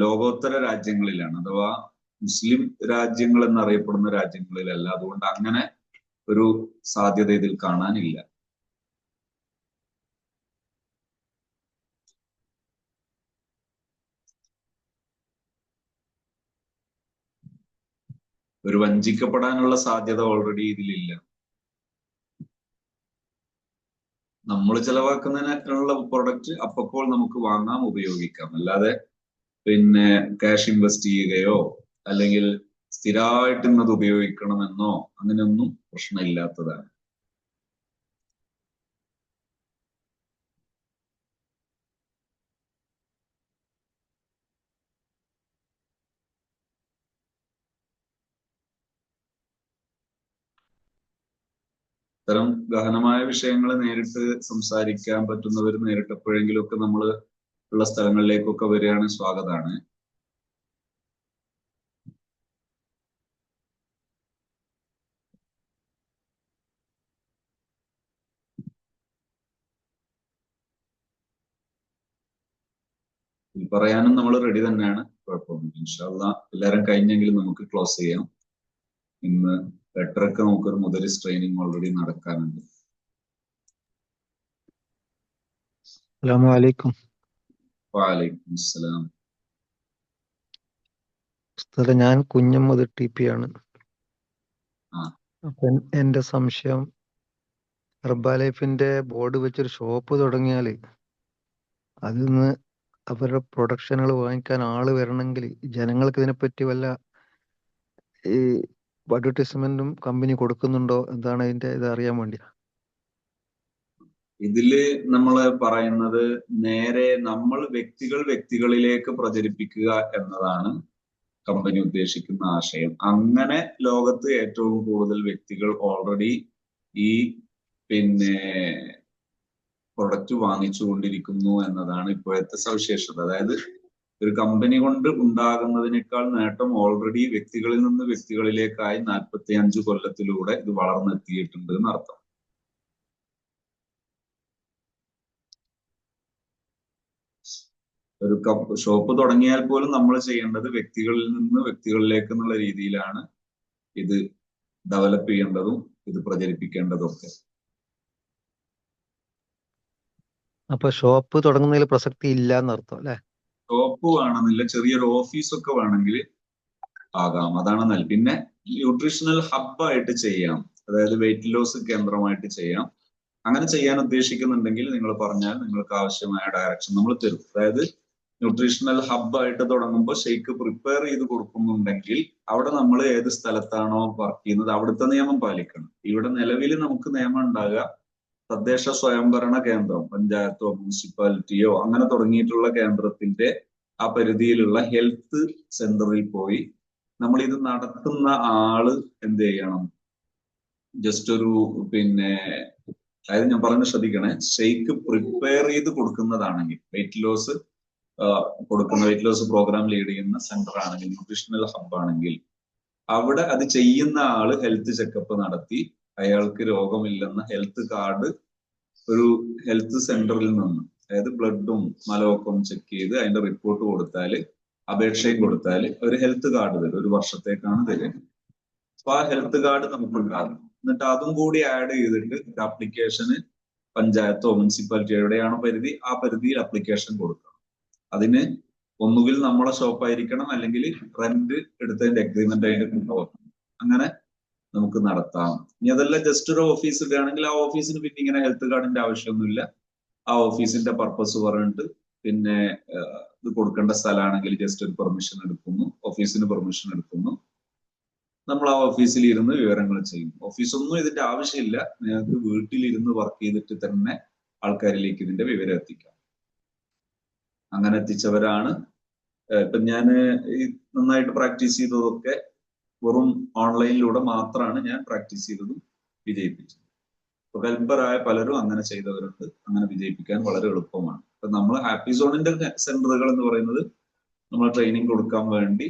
ലോകോത്തര രാജ്യങ്ങളിലാണ്, അഥവാ മുസ്ലിം രാജ്യങ്ങൾ എന്നറിയപ്പെടുന്ന രാജ്യങ്ങളിലല്ല. അതുകൊണ്ട് അങ്ങനെ ഒരു സാധ്യത ഇതിൽ കാണാനില്ല. ഒരു വഞ്ചിക്കപ്പെടാനുള്ള സാധ്യത ഓൾറെഡി ഇതിലില്ല. നമ്മൾ ചെലവാക്കുന്നതിനുള്ള പ്രൊഡക്റ്റ് അപ്പോൾ നമുക്ക് വാങ്ങാം, ഉപയോഗിക്കാം. അല്ലാതെ പിന്നെ ക്യാഷ് ഇൻവെസ്റ്റ് ചെയ്യുകയോ അല്ലെങ്കിൽ സ്ഥിരമായിട്ട് ഇന്നത് ഉപയോഗിക്കണമെന്നോ അങ്ങനെയൊന്നും പ്രശ്നമില്ലാത്തതാണ്. ഇത്തരം ഗഹനമായ വിഷയങ്ങൾ നേരിട്ട് സംസാരിക്കാൻ പറ്റുന്നവർ നേരിട്ട് എപ്പോഴെങ്കിലും ഒക്കെ നമ്മൾ ഉള്ള സ്ഥലങ്ങളിലേക്കൊക്കെ വരികയാണ് സ്വാഗതമാണ്. പറയാനും നമ്മൾ റെഡി തന്നെയാണ്, കുഴപ്പമൊന്നുമില്ല. ഇൻഷാ അല്ലാഹ് എല്ലാവരും കഴിഞ്ഞെങ്കിലും നമുക്ക് ക്ലോസ് ചെയ്യാം. ഇന്ന് 8:30 നമുക്കൊരു മുദരിസ് ട്രെയിനിങ് ഓൾറെഡി നടക്കാനുണ്ട്. അസ്സലാമു അലൈക്കും. വഅലൈക്കും അസ്സലാം. ഉസ്താദേ, ഞാൻ കുഞ്ഞമ്മദ് TP ആണ്. ആ. അപ്പൊ എന്റെ സംശയം, ഹെർബാലൈഫിന്റെ ബോർഡ് വെച്ചൊരു ഷോപ്പ് തുടങ്ങിയാല് അതിൽ നിന്ന് അവരുടെ പ്രൊഡക്ഷനുകൾ വാങ്ങിക്കാൻ ആള് വരണമെങ്കിൽ ജനങ്ങൾക്ക് ഇതിനെപ്പറ്റി വല്ല ഈ അഡ്വർടൈസ്മെന്റും കമ്പനി കൊടുക്കുന്നുണ്ടോ? എന്താണ് അതിന്റെ ഇത് അറിയാൻ വേണ്ടിയാ. ഇതില് നമ്മൾ പറയുന്നത് നേരെ നമ്മൾ വ്യക്തികളിലേക്ക് പ്രചരിപ്പിക്കുക എന്നതാണ് കമ്പനി ഉദ്ദേശിക്കുന്ന ആശയം. അങ്ങനെ ലോകത്ത് ഏറ്റവും കൂടുതൽ വ്യക്തികൾ ഓൾറെഡി ഈ പ്രൊഡക്റ്റ് വാങ്ങിച്ചുകൊണ്ടിരിക്കുന്നു എന്നതാണ് ഇപ്പോഴത്തെ സവിശേഷത. അതായത് ഒരു കമ്പനി കൊണ്ട് ഉണ്ടാകുന്നതിനേക്കാൾ നേട്ടം ഓൾറെഡി വ്യക്തികളിൽ നിന്ന് വ്യക്തികളിലേക്കായി 45 കൊല്ലത്തിലൂടെ ഇത് വളർന്നെത്തിയിട്ടുണ്ട് എന്നർത്ഥം. ഒരു ഷോപ്പ് തുടങ്ങിയാൽ പോലും നമ്മൾ ചെയ്യേണ്ടത് വ്യക്തികളിൽ നിന്ന് വ്യക്തികളിലേക്ക് എന്നുള്ള രീതിയിലാണ് ഇത് ഡെവലപ്പ് ചെയ്യേണ്ടതും ഇത് പ്രചരിപ്പിക്കേണ്ടതും ഒക്കെ. അപ്പൊ ഷോപ്പ് തുടങ്ങുന്നതിൽ പ്രസക്തി ഇല്ല എന്നർത്ഥം അല്ലെ? ഷോപ്പ് വേണമെന്നില്ല, ചെറിയൊരു ഓഫീസൊക്കെ വേണമെങ്കിൽ ആകാം, അതാണ് നല്ല. പിന്നെ ന്യൂട്രീഷണൽ ഹബ്ബായിട്ട് ചെയ്യാം, അതായത് വെയിറ്റ് ലോസ് കേന്ദ്രമായിട്ട് ചെയ്യാം. അങ്ങനെ ചെയ്യാൻ ഉദ്ദേശിക്കുന്നുണ്ടെങ്കിൽ നിങ്ങൾ പറഞ്ഞാൽ നിങ്ങൾക്ക് ആവശ്യമായ ഡയറക്ഷൻ നമ്മൾ തരും. അതായത് ന്യൂട്രീഷണൽ ഹബ്ബായിട്ട് തുടങ്ങുമ്പോൾ ഷെയ്ക്ക് പ്രിപ്പയർ ചെയ്ത് കൊടുക്കുന്നുണ്ടെങ്കിൽ അവിടെ നമ്മൾ ഏത് സ്ഥലത്താണോ വർക്ക് ചെയ്യുന്നത് അവിടുത്തെ നിയമം പാലിക്കണം. ഇവിടെ നിലവിൽ നമുക്ക് നിയമം ഉണ്ടാകുക തദ്ദേശ സ്വയംഭരണ കേന്ദ്രം, പഞ്ചായത്തോ മുനിസിപ്പാലിറ്റിയോ അങ്ങനെ തുടങ്ങിയിട്ടുള്ള കേന്ദ്രത്തിന്റെ ആ പരിധിയിലുള്ള ഹെൽത്ത് സെന്ററിൽ പോയി നമ്മൾ ഇത് നടത്തുന്ന ആള് എന്ത് ചെയ്യണം, ജസ്റ്റ് ഒരു അതായത് ഞാൻ പറഞ്ഞ ശ്രദ്ധിക്കണേ, ഷെയ്ക്ക് പ്രിപ്പയർ ചെയ്ത് കൊടുക്കുന്നതാണെങ്കിൽ വെയിറ്റ് ലോസ് പ്രോഗ്രാം ലീഡ് ചെയ്യുന്ന സെന്റർ ആണെങ്കിൽ, ന്യൂട്രീഷണൽ ഹബ് ആണെങ്കിൽ, അവിടെ അത് ചെയ്യുന്ന ആള് ഹെൽത്ത് ചെക്കപ്പ് നടത്തി അയാൾക്ക് രോഗമില്ലെന്ന ഹെൽത്ത് കാർഡ് ഒരു ഹെൽത്ത് സെന്ററിൽ നിന്ന്, അതായത് ബ്ലഡും മലമൊക്കെ ചെക്ക് ചെയ്ത് അതിന്റെ റിപ്പോർട്ട് കൊടുത്താൽ, അപേക്ഷയും കൊടുത്താൽ ഒരു ഹെൽത്ത് കാർഡ് തരും. ഒരു വർഷത്തേക്കാണ് തരുന്നത്. അപ്പൊ ആ ഹെൽത്ത് കാർഡ് നമുക്കുണ്ടാകും. എന്നിട്ട് അതും കൂടി ആഡ് ചെയ്തിട്ട് ആപ്ലിക്കേഷന് പഞ്ചായത്തോ മുനിസിപ്പാലിറ്റിയോ എവിടെയാണോ പരിധി ആ പരിധിയിൽ ആപ്ലിക്കേഷൻ കൊടുക്കണം. അതിന് ഒന്നുകിൽ നമ്മളെ ഷോപ്പായിരിക്കണം, അല്ലെങ്കിൽ റെന്റ് എടുത്തതിന്റെ അഗ്രിമെന്റ് അതിന്റെ കൊണ്ടുപോകണം. അങ്ങനെ നമുക്ക് നടത്താം. ഇനി അതല്ല ജസ്റ്റ് ഒരു ഓഫീസ് ഇടുകയാണെങ്കിൽ ആ ഓഫീസിന് പിന്നെ ഇങ്ങനെ ഹെൽത്ത് കാർഡിന്റെ ആവശ്യമൊന്നുമില്ല. ആ ഓഫീസിന്റെ പർപ്പസ് പറഞ്ഞിട്ട് ഇത് കൊടുക്കേണ്ട സ്ഥലമാണെങ്കിൽ ജസ്റ്റ് ഒരു പെർമിഷൻ എടുക്കുന്നു, ഓഫീസിന് പെർമിഷൻ എടുക്കുന്നു, നമ്മൾ ആ ഓഫീസിൽ ഇരുന്ന് വിവരങ്ങൾ ചെയ്യും. ഓഫീസൊന്നും ഇതിന്റെ ആവശ്യമില്ല, നിങ്ങൾക്ക് വീട്ടിലിരുന്ന് വർക്ക് ചെയ്തിട്ട് തന്നെ ആൾക്കാരിലേക്ക് ഇതിന്റെ വിവരം എത്തിക്കാം. അങ്ങനെ എത്തിച്ചവരാണ്. ഇപ്പൊ ഞാൻ നന്നായിട്ട് പ്രാക്ടീസ് ചെയ്തതൊക്കെ വെറും ഓൺലൈനിലൂടെ മാത്രമാണ് ഞാൻ പ്രാക്ടീസ് ചെയ്തതും വിജയിപ്പിച്ചത്. ഇപ്പൊ ഹെൽപ്പറായ പലരും അങ്ങനെ ചെയ്തവരുണ്ട്. അങ്ങനെ വിജയിപ്പിക്കാൻ വളരെ എളുപ്പമാണ്. ഇപ്പൊ നമ്മൾ ഹാപ്പി സോണിന്റെ സെന്ററുകൾ എന്ന് പറയുന്നത് നമ്മൾ ട്രെയിനിങ് കൊടുക്കാൻ വേണ്ടി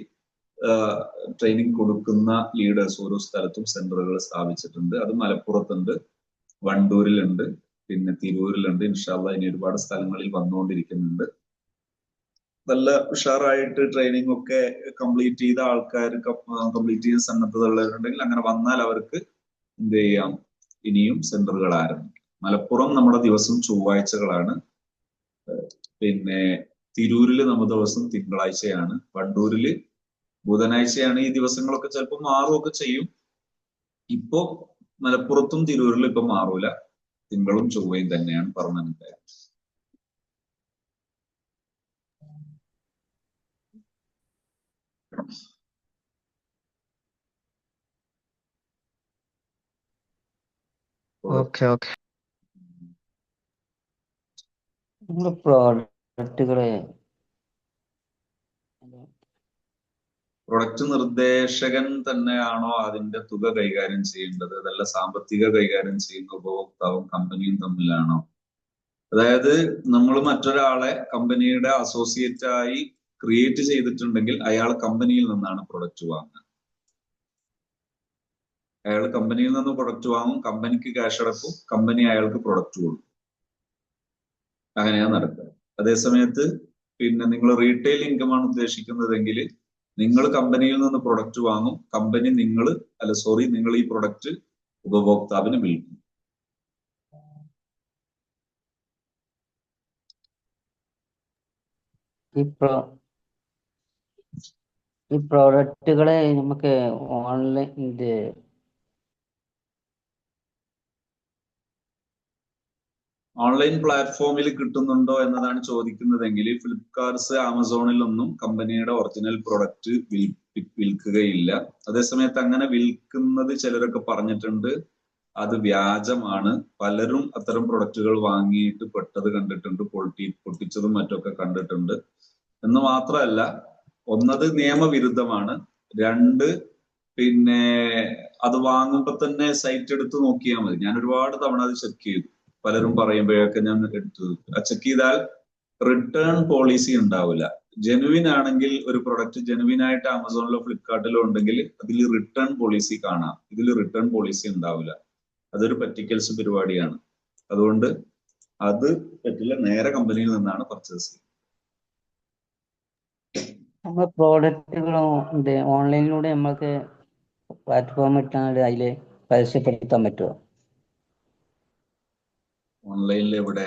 ട്രെയിനിങ് കൊടുക്കുന്ന ലീഡേഴ്സ് ഓരോ സ്ഥലത്തും സെന്ററുകൾ സ്ഥാപിച്ചിട്ടുണ്ട്. അത് മലപ്പുറത്തുണ്ട്, വണ്ടൂരിലുണ്ട്, പിന്നെ തിരൂരിലുണ്ട്. ഇൻഷാ അല്ലാഹ് ഇനി ഒരുപാട് സ്ഥലങ്ങളിൽ വന്നുകൊണ്ടിരിക്കുന്നുണ്ട്. നല്ല ഉഷാറായിട്ട് ട്രെയിനിങ് ഒക്കെ കംപ്ലീറ്റ് ചെയ്ത ആൾക്കാർ, കംപ്ലീറ്റ് ചെയ്ത സന്നദ്ധതയുള്ളവരുണ്ടെങ്കിൽ അങ്ങനെ വന്നാൽ അവർക്ക് എന്ത് ചെയ്യാം, ഇനിയും സെന്ററുകൾ ആരംഭിക്കും. മലപ്പുറം നമ്മുടെ ദിവസം ചൊവ്വാഴ്ചകളാണ്, പിന്നെ തിരൂരില് നമ്മുടെ ദിവസം തിങ്കളാഴ്ചയാണ്, വണ്ടൂരില് ബുധനാഴ്ചയാണ്. ഈ ദിവസങ്ങളൊക്കെ ചിലപ്പോൾ മാറുകയൊക്കെ ചെയ്യും. ഇപ്പോ മലപ്പുറത്തും തിരൂരിലും ഇപ്പൊ മാറൂല, തിങ്കളും ചൊവ്വയും തന്നെയാണ് പെർമനന്റ് ആയിട്ട്. Okay okay. നമ്മള് പ്രോഡക്റ്റുകളെ പ്രൊഡക്റ്റ് നിർദ്ദേശകൻ തന്നെയാണോ അതിന്റെ തുക കൈകാര്യം ചെയ്യേണ്ടത്, അതല്ല സാമ്പത്തിക കൈകാര്യം ചെയ്യുന്ന ഉപഭോക്താവും കമ്പനിയും തമ്മിലാണോ? അതായത് നമ്മൾ മറ്റൊരാളെ കമ്പനിയുടെ അസോസിയേറ്റ് ആയി ക്രിയേറ്റ് ചെയ്തിട്ടുണ്ടെങ്കിൽ അയാൾ കമ്പനിയിൽ നിന്നാണ് പ്രൊഡക്റ്റ് വാങ്ങുക. അയാൾ കമ്പനിയിൽ നിന്ന് പ്രൊഡക്റ്റ് വാങ്ങും, കമ്പനിക്ക് ക്യാഷ് അടക്കും, കമ്പനി അയാൾക്ക് പ്രൊഡക്റ്റ് കൊടുക്കും. അങ്ങനെയാണ് നടക്കുക. അതേസമയത്ത് പിന്നെ നിങ്ങൾ റീറ്റെയിൽ ഇൻകം ആണ് ഉദ്ദേശിക്കുന്നതെങ്കിൽ നിങ്ങൾ കമ്പനിയിൽ നിന്ന് പ്രൊഡക്റ്റ് വാങ്ങും, കമ്പനി നിങ്ങൾ ഈ പ്രൊഡക്റ്റ് ഉപഭോക്താവിന് വിൽക്കും. ഈ പ്രോഡക്റ്റുകളെ നമുക്ക് ഓൺലൈൻ പ്ലാറ്റ്ഫോമിൽ കിട്ടുന്നുണ്ടോ എന്നതാണ് ചോദിക്കുന്നതെങ്കിൽ ഫ്ലിപ്കാർട്ട്സ് ആമസോണിലൊന്നും കമ്പനിയുടെ ഒറിജിനൽ പ്രൊഡക്റ്റ് വിൽക്കുകയില്ല. അതേസമയത്ത് അങ്ങനെ വിൽക്കുന്നത് ചിലരൊക്കെ പറഞ്ഞിട്ടുണ്ട്, അത് വ്യാജമാണ്. പലരും അത്തരം പ്രൊഡക്റ്റുകൾ വാങ്ങിയിട്ട് പെട്ടത് കണ്ടിട്ടുണ്ട്, പൊട്ടിച്ചതും മറ്റൊക്കെ കണ്ടിട്ടുണ്ട്. എന്ന് മാത്രമല്ല, ഒന്നത് നിയമവിരുദ്ധമാണ്, രണ്ട് പിന്നെ അത് വാങ്ങുമ്പോൾ തന്നെ സൈറ്റ് എടുത്ത് നോക്കിയാൽ മതി. ഞാൻ ഒരുപാട് തവണ അത് ചെക്ക് ചെയ്തു. പലരും പറയുമ്പോഴൊക്കെ ഞാൻ എടുത്തു ചെക്ക് ചെയ്താൽ റിട്ടേൺ പോളിസി ഉണ്ടാവില്ല. ജെനുവിൻ ആണെങ്കിൽ ഒരു പ്രൊഡക്റ്റ് ജെനുവിൻ ആയിട്ട് ആമസോണിലോ ഫ്ലിപ്കാർട്ടിലോ ഉണ്ടെങ്കിൽ അതിൽ റിട്ടേൺ പോളിസി കാണാം. ഇതിൽ റിട്ടേൺ പോളിസി ഉണ്ടാവില്ല. അതൊരു പറ്റിക്കൽസ് പരിപാടിയാണ്. അതുകൊണ്ട് അത് പറ്റില്ല. നേരെ കമ്പനിയിൽ നിന്നാണ് പർച്ചേസ് ചെയ്യുന്നത്. നമ്മൾ പ്രോഡക്റ്റുകൾ ഓൺലൈനിലൂടെ നമ്മൾക്ക് പ്ലാറ്റ്ഫോം ഇട്ടാൽ അതില് പരസ്യപ്പെടുത്താൻ പറ്റുമോ? ഓൺലൈനിൽ എവിടെ?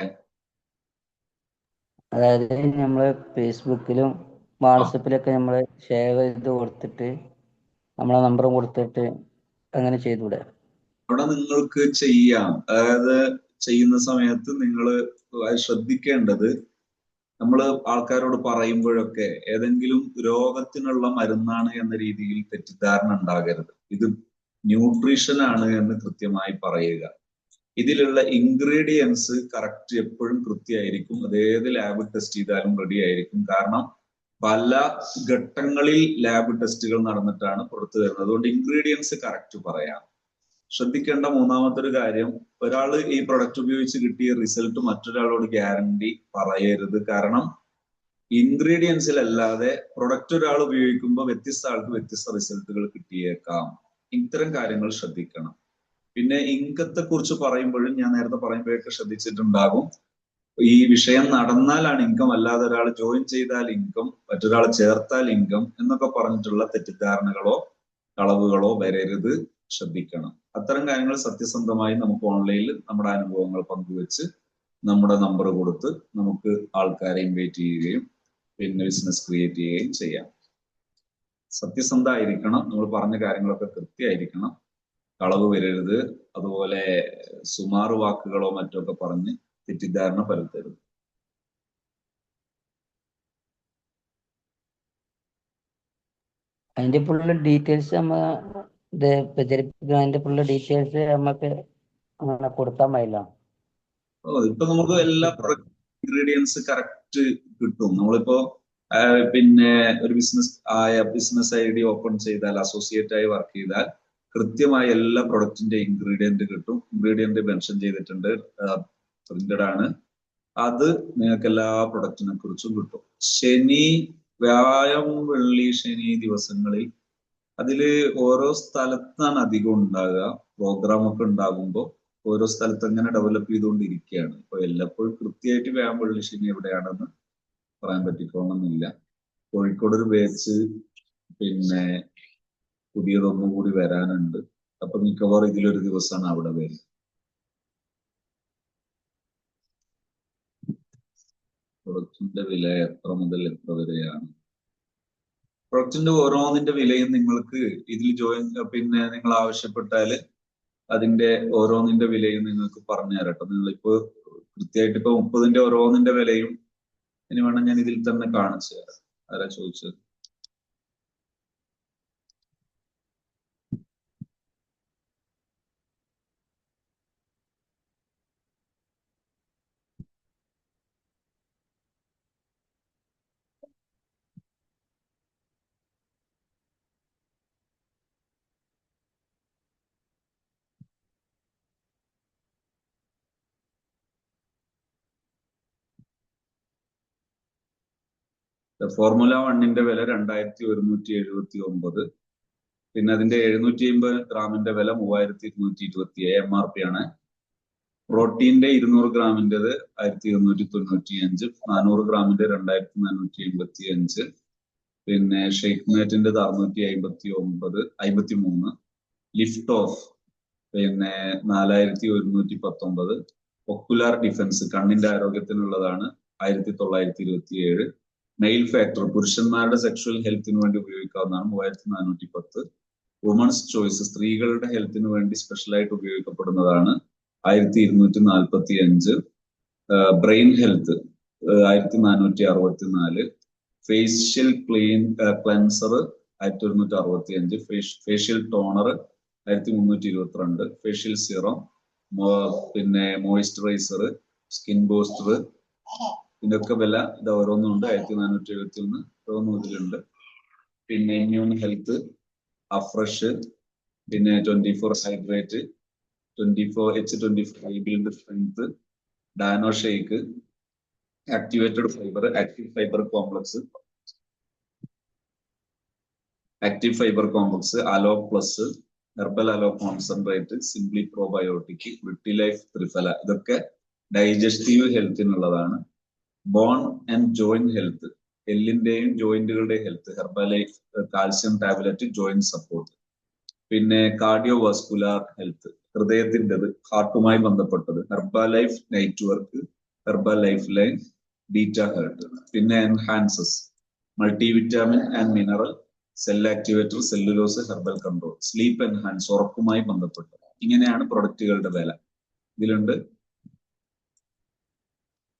അതായത് നമ്മള് ഫേസ്ബുക്കിലും വാട്സപ്പിലൊക്കെ നമ്മൾ ഷെയർ ചെയ്ത് കൊടുത്തിട്ട് നമ്മളെ നമ്പറും കൊടുത്തിട്ട് അങ്ങനെ ചെയ്തൂടെ? അവിടെ നിങ്ങൾക്ക് ചെയ്യാം. അതായത് ചെയ്യുന്ന സമയത്ത് നിങ്ങൾ ശ്രദ്ധിക്കേണ്ടത്, നമ്മൾ ആൾക്കാരോട് പറയുമ്പോഴൊക്കെ ഏതെങ്കിലും രോഗത്തിനുള്ള മരുന്നാണ് എന്ന രീതിയിൽ തെറ്റിദ്ധാരണ ഉണ്ടാകരുത്. ഇത് ന്യൂട്രീഷൻ ആണ് എന്ന് കൃത്യമായി പറയുക. ഇതിലുള്ള ഇൻഗ്രീഡിയൻസ് കറക്റ്റ് എപ്പോഴും കൃത്യമായിരിക്കും. അതേത് ലാബ് ടെസ്റ്റ് ചെയ്താലും റെഡി ആയിരിക്കും. കാരണം പല ഘട്ടങ്ങളിൽ ലാബ് ടെസ്റ്റുകൾ നടന്നിട്ടാണ് പുറത്തു വരുന്നത്. അതുകൊണ്ട് ഇൻഗ്രീഡിയൻസ് കറക്റ്റ് പറയാം. ശ്രദ്ധിക്കേണ്ട മൂന്നാമത്തെ ഒരു കാര്യം, ഒരാൾ ഈ പ്രൊഡക്റ്റ് ഉപയോഗിച്ച് കിട്ടിയ റിസൾട്ട് മറ്റൊരാളോട് ഗ്യാരണ്ടി പറയരുത്. കാരണം ഇൻഗ്രീഡിയൻസിലല്ലാതെ പ്രൊഡക്റ്റ് ഒരാൾ ഉപയോഗിക്കുമ്പോൾ വ്യത്യസ്ത ആൾക്ക് വ്യത്യസ്ത റിസൾട്ടുകൾ കിട്ടിയേക്കാം. ഇത്തരം കാര്യങ്ങൾ ശ്രദ്ധിക്കണം. പിന്നെ ഇൻകത്തെ കുറിച്ച് പറയുമ്പോഴും ഞാൻ നേരത്തെ പറയുമ്പോഴൊക്കെ ശ്രദ്ധിച്ചിട്ടുണ്ടാകും, ഈ വിഷയം നടന്നാലാണ് ഇൻകം, അല്ലാതെ ഒരാൾ ജോയിൻ ചെയ്താൽ ഇൻകം, മറ്റൊരാൾ ചേർത്താൽ ഇൻകം എന്നൊക്കെ പറഞ്ഞിട്ടുള്ള തെറ്റിദ്ധാരണകളോ കളവുകളോ വരരുത്. ശ്രദ്ധിക്കണം. അത്തരം കാര്യങ്ങൾ സത്യസന്ധമായി നമുക്ക് ഓൺലൈനിൽ നമ്മുടെ അനുഭവങ്ങൾ പങ്കുവെച്ച് നമ്മുടെ നമ്പർ കൊടുത്ത് നമുക്ക് ആൾക്കാരെ ഇൻവൈറ്റ് ചെയ്യുകയും പിന്നെ ബിസിനസ് ക്രിയേറ്റ് ചെയ്യുകയും ചെയ്യാം. സത്യസന്ധമായിരിക്കണം. നമ്മൾ പറഞ്ഞ കാര്യങ്ങളൊക്കെ കൃത്യമായിരിക്കണം. കളവ് വരരുത്. അതുപോലെ സുമാറ് വാക്കുകളോ മറ്റൊക്കെ പറഞ്ഞ് തെറ്റിദ്ധാരണ പരത്തരുത്. അതിന്റെ ഫുള്ള് ഡീറ്റെയിൽസ് ഇത് പ്രചരിപ്പിക്കുക, അതിന്റെ ഫുള്ള് ഡീറ്റെയിൽസ് നമുക്ക് അങ്ങനെ കൊടുത്താൽ മതിയല്ലോ. ഇപ്പൊ നമുക്ക് എല്ലാ ഇൻഗ്രീഡിയൻസ് കറക്റ്റ് കിട്ടും. നമ്മളിപ്പോ പിന്നെ ഒരു ബിസിനസ് ഐ ഡി ഓപ്പൺ ചെയ്താൽ, അസോസിയേറ്റ് ആയി വർക്ക് ചെയ്താൽ കൃത്യമായി എല്ലാ പ്രൊഡക്റ്റിന്റെ ഇൻഗ്രീഡിയന്റ് കിട്ടും. ഇൻഗ്രീഡിയന്റ് മെൻഷൻ ചെയ്തിട്ടുണ്ട്, പ്രിന്റഡ് ആണ്. അത് നിങ്ങൾക്ക് എല്ലാ പ്രൊഡക്റ്റിനെ കുറിച്ചും കിട്ടും. ശനി, വ്യാഴം, വെള്ളി, ശനി ദിവസങ്ങളിൽ അതില് ഓരോ സ്ഥലത്താണ് അധികം ഉണ്ടാകുക. പ്രോഗ്രാം ഒക്കെ ഉണ്ടാകുമ്പോൾ ഓരോ സ്ഥലത്ത് അങ്ങനെ ഡെവലപ്പ് ചെയ്തുകൊണ്ടിരിക്കുകയാണ്. ഇപ്പൊ എല്ലാപ്പോഴും കൃത്യമായിട്ട് വ്യാഴം, വെള്ളി, ശനി എവിടെയാണെന്ന് പറയാൻ പറ്റിക്കോണമെന്നില്ല. കോഴിക്കോട് ഒരു ബാച്ച് പിന്നെ പുതിയതൊന്നും കൂടി വരാനുണ്ട്. അപ്പൊ മിക്കവാറും ഇതിലൊരു ദിവസമാണ് അവിടെ വരിക. പ്രൊഡക്റ്റിന്റെ വില എത്ര മുതൽ എത്ര വരെയാണ്? പ്രൊഡക്റ്റിന്റെ ഓരോന്നിന്റെ വിലയും നിങ്ങൾക്ക് ഇതിൽ ജോയിൻ പിന്നെ നിങ്ങൾ ആവശ്യപ്പെട്ടാല് അതിന്റെ ഓരോന്നിന്റെ വിലയും നിങ്ങൾക്ക് പറഞ്ഞു തരട്ടോ. നിങ്ങളിപ്പോ കൃത്യമായിട്ട് ഇപ്പൊ 30ന്റെ ഓരോന്നിന്റെ വിലയും ഇനി വേണം ഞാൻ ഇതിൽ തന്നെ കാണിച്ചു തരാം. ആരാ ചോദിച്ചത്? ഫോർമുല 1ന്റെ വില 2179. പിന്നെ അതിന്റെ 750 ഗ്രാമിന്റെ വില 3227 MRP ആണ്. പ്രോട്ടീന്റെ 200 ഗ്രാമിൻ്റെത് 1295, 400 ഗ്രാമിന്റെ 2485, പിന്നെ ഷെയ്ക്ക് മേറ്റിൻ്റെത് 659, ലിഫ്റ്റ് ഓഫ് പിന്നെ 4119, ഒക്കുലാർ ഡിഫൻസ് കണ്ണിന്റെ ആരോഗ്യത്തിനുള്ളതാണ് 1927, മെയിൽ ഫാക്ടർ പുരുഷന്മാരുടെ സെക്ഷൽ ഹെൽത്തിന് വേണ്ടി ഉപയോഗിക്കാവുന്നതാണ് 3410, വുമൺസ് ചോയ്സ് സ്ത്രീകളുടെ ഹെൽത്തിന് വേണ്ടി സ്പെഷ്യലായിട്ട് ഉപയോഗിക്കപ്പെടുന്നതാണ് 1245, brain health 1464, facial cleanser 1165, facial toner 1322, facial serum പിന്നെ മോയിസ്ചറൈസർ, സ്കിൻ ബൂസ്റ്റർ, ഇതിനൊക്കെ വില ഇത് ഓരോന്നുണ്ട്. 1471 ഓരോന്നും ഇതിലുണ്ട്. പിന്നെ ഇമ്മ്യൂൺ ഹെൽത്ത്, അഫ്രഷ്, പിന്നെ 24 ഹൈഡ്രേറ്റ്, 24H24 റീബിൽഡ് സ്ട്രെങ്ത്, ഡാനോ shake, activated fibre, active fibre complex, aloe plus, herbal aloe concentrate, simply probiotic, വിട്ടിലൈഫ് ത്രിഫല, ഇതൊക്കെ ഡൈജസ്റ്റീവ് ഹെൽത്തിനുള്ളതാണ്. ബോൺ ആൻഡ് ജോയിന്റ് ഹെൽത്ത്, എല്ലിന്റെയും ജോയിന്റുകളുടെയും health, Herbalife calcium tablet, joint support. പിന്നെ cardio vascular health, ഹൃദയത്തിൻ്റെത്, ഹാർട്ടുമായി ബന്ധപ്പെട്ടത്, Herbalife night work, herbal life line, beta health. പിന്നെ enhances, multivitamin and mineral, cell activator, cellulose, herbal control, sleep enhance, ഉറക്കുമായി ബന്ധപ്പെട്ടത്. ഇങ്ങനെയാണ് പ്രൊഡക്റ്റുകളുടെ വില. ഇതിലുണ്ട്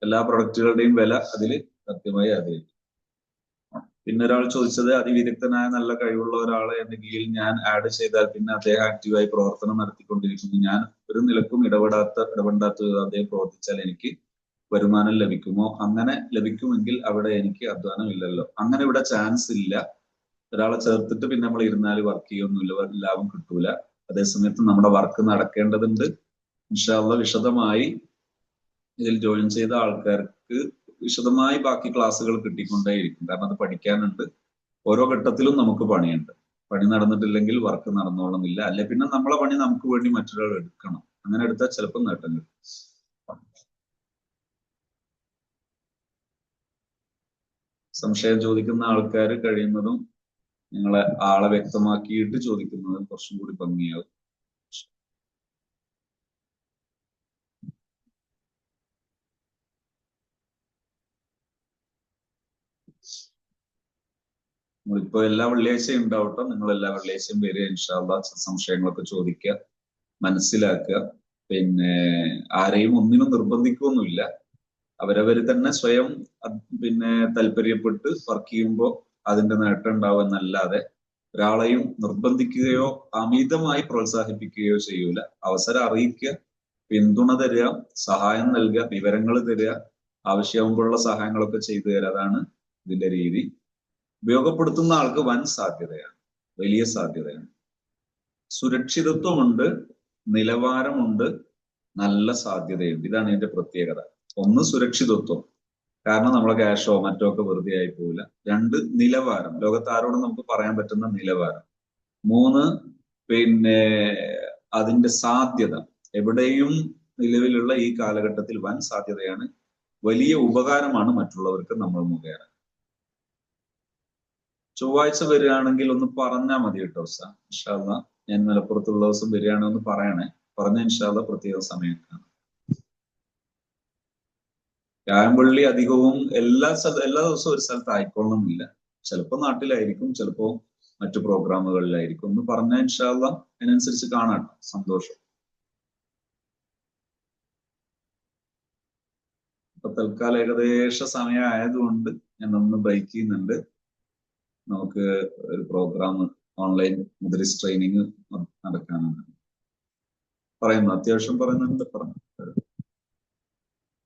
എല്ലാ പ്രൊഡക്റ്റുകളുടെയും വില അതിൽ സത്യമായി അതെ. പിന്നെ ഒരാൾ ചോദിച്ചത്, അതിവിദഗ്ധനായ നല്ല കഴിവുള്ള ഒരാളെ എന്റെ കീഴിൽ ഞാൻ ആഡ് ചെയ്താൽ പിന്നെ അദ്ദേഹം ആക്റ്റീവായി പ്രവർത്തനം നടത്തിക്കൊണ്ടിരിക്കുന്നു. ഞാൻ ഒരു നിലക്കും ഇടപെടാത്ത അദ്ദേഹം പ്രവർത്തിച്ചാൽ എനിക്ക് വരുമാനം ലഭിക്കുമോ? അങ്ങനെ ലഭിക്കുമെങ്കിൽ അവിടെ എനിക്ക് അധ്വാനം ഇല്ലല്ലോ. അങ്ങനെ ഇവിടെ ചാൻസ് ഇല്ല. ഒരാളെ ചേർത്തിട്ട് പിന്നെ നമ്മൾ ഇരുന്നാൽ വർക്ക് ചെയ്യൊന്നുമില്ല, ലാഭം കിട്ടൂല. അതേസമയത്ത് നമ്മുടെ വർക്ക് നടക്കേണ്ടതുണ്ട്. ഇൻഷാ അള്ളാ വിശദമായി ഇതിൽ ജോയിൻ ചെയ്ത ആൾക്കാർക്ക് വിശദമായി ബാക്കി ക്ലാസ്സുകൾ കിട്ടിക്കൊണ്ടേയിരിക്കും. കാരണം അത് പഠിക്കാനുണ്ട്. ഓരോ ഘട്ടത്തിലും നമുക്ക് പണിയുണ്ട്. പണി നടന്നിട്ടില്ലെങ്കിൽ വർക്ക് നടന്നോളുന്നില്ല. അല്ലെ പിന്നെ നമ്മളെ പണി നമുക്ക് വേണ്ടി മറ്റൊരാൾ എടുക്കണം. അങ്ങനെ എടുത്താൽ ചിലപ്പോൾ നേട്ടം കിട്ടും. സംശയം ചോദിക്കുന്ന ആൾക്കാർ കഴിയുന്നതും നിങ്ങളെ ആളെ വ്യക്തമാക്കിയിട്ട് ചോദിക്കുന്നത് കുറച്ചും കൂടി ഭംഗിയാവും. നമ്മളിപ്പോ എല്ലാ വെള്ളിയാഴ്ചയും ഉണ്ടാവട്ടെ. നിങ്ങൾ എല്ലാ വെള്ളിയാഴ്ചയും വരിക. ഇൻഷാ അള്ളാഹ് സംശയങ്ങളൊക്കെ ചോദിക്കുക, മനസ്സിലാക്കുക. പിന്നെ ആരെയും ഒന്നിനും നിർബന്ധിക്കുകയൊന്നുമില്ല. അവരവര് തന്നെ സ്വയം പിന്നെ താല്പര്യപ്പെട്ട് വർക്ക് ചെയ്യുമ്പോൾ അതിന്റെ നേട്ടം ഉണ്ടാവും എന്നല്ലാതെ ഒരാളെയും നിർബന്ധിക്കുകയോ അമിതമായി പ്രോത്സാഹിപ്പിക്കുകയോ ചെയ്യൂല. അവസരം അറിയിക്കുക, പിന്തുണ തരിക, സഹായം നൽകുക, വിവരങ്ങൾ തരിക, ആവശ്യമാകുമ്പോഴുള്ള സഹായങ്ങളൊക്കെ ചെയ്തു തരിക. അതാണ് ഇതിന്റെ രീതി. ഉപയോഗപ്പെടുത്തുന്ന ആൾക്ക് വൻ സാധ്യതയാണ്, വലിയ സാധ്യതയാണ്. സുരക്ഷിതത്വമുണ്ട്, നിലവാരമുണ്ട്, നല്ല സാധ്യതയുണ്ട്. ഇതാണ് ഇതിന്റെ പ്രത്യേകത. ഒന്ന് സുരക്ഷിതത്വം, കാരണം നമ്മളെ ക്യാഷോ മറ്റോ ഒക്കെ വെറുതെ ആയി പോവില്ല. രണ്ട്, നിലവാരം, ലോകത്ത് ആരോടും നമുക്ക് പറയാൻ പറ്റുന്ന നിലവാരം. മൂന്ന്, പിന്നെ അതിന്റെ സാധ്യത, എവിടെയും നിലവിലുള്ള ഈ കാലഘട്ടത്തിൽ വൻ സാധ്യതയാണ്. വലിയ ഉപകാരമാണ് മറ്റുള്ളവർക്ക് നമ്മൾ മുഖേന. ചൊവ്വാഴ്ച വരികയാണെങ്കിൽ ഒന്ന് പറഞ്ഞാൽ മതി കേട്ടോ സാർ. ഇൻഷാ അള്ളാ ഞാൻ മലപ്പുറത്തുള്ള ദിവസം വരികയാണെന്ന് ഒന്ന് പറയണേ. പറഞ്ഞ ഇൻഷാ അള്ളാ പ്രത്യേക സമയം കാണാം. രായമ്പള്ളി അധികവും എല്ലാ ദിവസവും ഒരു സ്ഥലത്ത് ആയിക്കൊള്ളണമെന്നില്ല. ചിലപ്പോൾ നാട്ടിലായിരിക്കും, ചിലപ്പോ മറ്റു പ്രോഗ്രാമുകളിലായിരിക്കും. ഒന്ന് പറഞ്ഞാൽ ഇൻഷാ അള്ളാ അതിനനുസരിച്ച് കാണാം. സന്തോഷം. ഇപ്പൊ തൽക്കാലം ഏകദേശ സമയം ആയതുകൊണ്ട് ഞാൻ ഒന്ന് ബ്രേക്ക് ചെയ്യുന്നുണ്ട്. നമുക്ക് ഒരു പ്രോഗ്രാം ഓൺലൈൻ മുദ്രിസ് ട്രെയിനിങ് നടക്കാനാണ് പറയുന്നത്. അത്യാവശ്യം പറയുന്നുണ്ട്. പറഞ്ഞു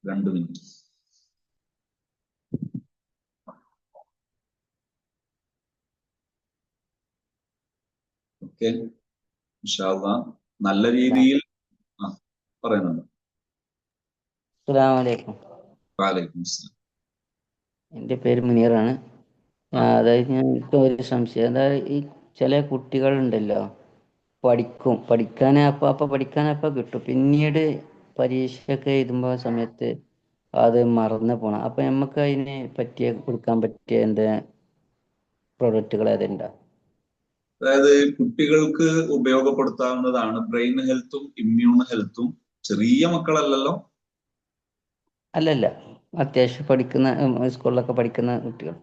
2 മിനിറ്റ്. ഓക്കെ, ഇൻഷാ അള്ളാ നല്ല രീതിയിൽ പറയുന്നുണ്ട്. അസ്സലാമു അലൈക്കും. വഅലൈക്കും അസ്സലാം. എൻ്റെ പേര് മുനീറാണ്. അതായത് എനിക്ക് ഒരു സംശയം, അതായത് ഈ ചില കുട്ടികളുണ്ടല്ലോ, പഠിക്കാനപ്പം കിട്ടും, പിന്നീട് പരീക്ഷയൊക്കെ എഴുതുമ്പോൾ സമയത്ത് അത് മറന്നു പോണം. അപ്പൊ നമുക്ക് അതിന് കൊടുക്കാൻ പറ്റിയ എന്താ പ്രൊഡക്റ്റുകൾ ഏതുണ്ടോ? അതായത് കുട്ടികൾക്ക് ഉപയോഗപ്പെടുത്താവുന്നതാണ് ബ്രെയിൻ ഹെൽത്തും ഇമ്മ്യൂൺ ഹെൽത്തും. ചെറിയ മക്കളല്ലല്ലോ? അല്ലല്ല, അത്യാവശ്യം പഠിക്കുന്ന സ്കൂളിലൊക്കെ പഠിക്കുന്ന കുട്ടികൾ.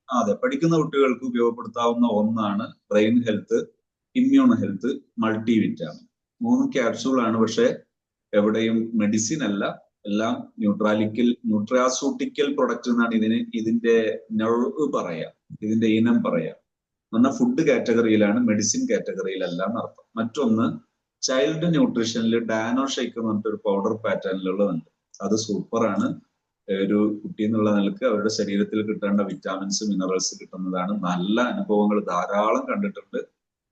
അതെ, പഠിക്കുന്ന കുട്ടികൾക്ക് ഉപയോഗപ്പെടുത്താവുന്ന ഒന്നാണ് brain health, immune health, multi vitamin. 3 ക്യാപ്സൂളാണ്. പക്ഷെ എവിടെയും മെഡിസിൻ അല്ല, എല്ലാം ന്യൂട്രാസ്യൂട്ടിക്കൽ പ്രൊഡക്റ്റ് എന്നാണ് ഇതിന്റെ നഴ്വ് പറയാ, ഇതിന്റെ ഇനം പറയാ. എന്നാൽ ഫുഡ് കാറ്റഗറിയിലാണ്, മെഡിസിൻ കാറ്റഗറിയിലല്ല എന്നർത്ഥം. മറ്റൊന്ന്, ചൈൽഡ് ന്യൂട്രീഷനിൽ ഡാനോ ഷേക്ക് എന്ന് പറഞ്ഞിട്ട് ഒരു പൗഡർ പാറ്റേണിലുള്ളതുണ്ട്. അത് സൂപ്പറാണ്. ഒരു കുട്ടി എന്നുള്ള നിലക്ക് അവരുടെ ശരീരത്തിൽ കിട്ടേണ്ട വിറ്റാമിൻസ്, മിനറൽസ് കിട്ടുന്നതാണ്. നല്ല അനുഭവങ്ങൾ ധാരാളം കണ്ടിട്ടുണ്ട്.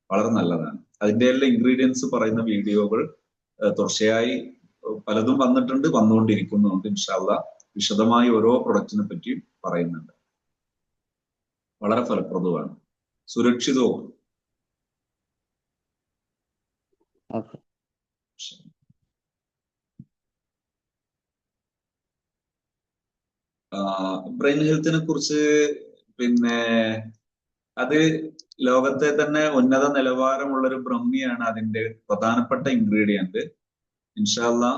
വളരെ നല്ലതാണ്. അതിന്റെ എല്ലാ ഇൻഗ്രീഡിയൻസ് പറയുന്ന വീഡിയോകൾ തുടർച്ചയായി പലതും വന്നിട്ടുണ്ട്, വന്നുകൊണ്ടിരിക്കുന്നുണ്ട്. ഇൻഷാ അള്ളാ വിശദമായി ഓരോ പ്രൊഡക്റ്റിനെ പറ്റിയും പറയുന്നുണ്ട്. വളരെ ഫലപ്രദമാണ്, സുരക്ഷിതവും. ബ്രെയിൻ ഹെൽത്തിനെ കുറിച്ച് പിന്നെ അത് ലോകത്തെ തന്നെ ഉന്നത നിലവാരമുള്ളൊരു ബ്രഹ്മിയാണ് അതിന്റെ പ്രധാനപ്പെട്ട ഇൻഗ്രീഡിയന്റ്. ഇൻഷാ അള്ളാ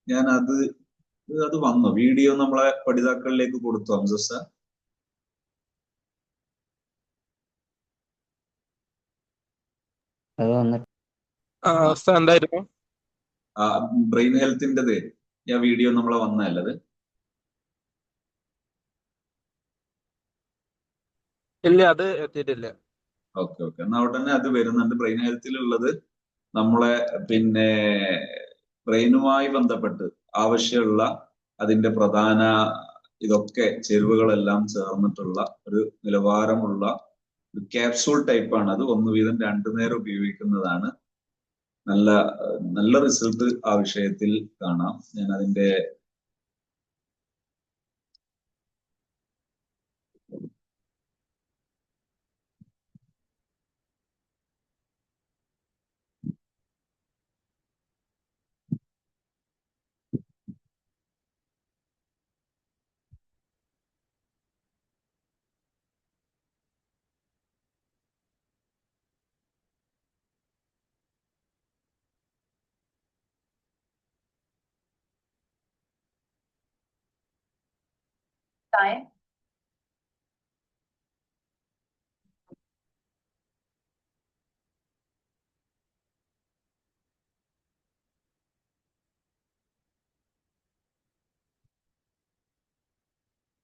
ഞാൻ അത് വന്നു വീഡിയോ നമ്മളെ പഠിതാക്കളിലേക്ക് കൊടുത്തു. ഹംസ എന്തായിരുന്നു ബ്രെയിൻ ഹെൽത്തിൻ്റെത്? ആ വീഡിയോ നമ്മളെ വന്നല്ലത്? ഇല്ല, അത് എത്തിയിട്ടില്ല. ഓക്കെ ഓക്കെ, എന്നാ ഉടനെ അത് വരുന്നുണ്ട്. ബ്രെയിൻ ഹെൽത്തിലുള്ളത് നമ്മളെ പിന്നെ ബ്രെയിനുമായി ബന്ധപ്പെട്ട് ആവശ്യമുള്ള അതിന്റെ പ്രധാന ഇതൊക്കെ ചേരുവകളെല്ലാം ചേർന്നിട്ടുള്ള ഒരു നിലവാരമുള്ള ഒരു ക്യാപ്സൂൾ ടൈപ്പാണ് അത്. 1 വീതം 2 നേരം ഉപയോഗിക്കുന്നതാണ്. നല്ല നല്ല റിസൾട്ട് ആ വിഷയത്തിൽ കാണാം. ഞാൻ അതിന്റെ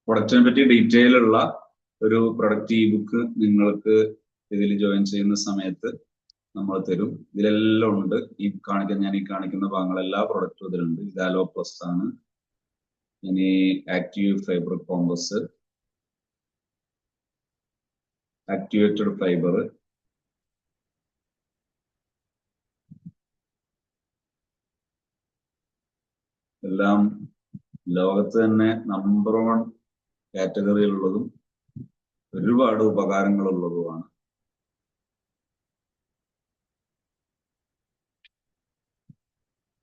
പ്രൊഡക്റ്റിനെ പറ്റി ഡീറ്റെയിൽ ഉള്ള ഒരു പ്രൊഡക്റ്റ് ഇ ബുക്ക് നിങ്ങൾക്ക് ഇതിൽ ജോയിൻ ചെയ്യുന്ന സമയത്ത് നമ്മൾ തരും. ഇതിലെല്ലാം ഉണ്ട്. ഞാൻ ഈ കാണിക്കുന്ന ഭാഗങ്ങൾ എല്ലാ പ്രൊഡക്റ്റും ഇതിലുണ്ട്. ഇത് അലോ പ്ലസ് ആണ്. ഇനി active fibre compass, activated fibre, എല്ലാം ലോകത്ത് തന്നെ നമ്പർ 1 കാറ്റഗറിയിലുള്ളതും ഒരുപാട് ഉപകാരങ്ങളുള്ളതുമാണ്.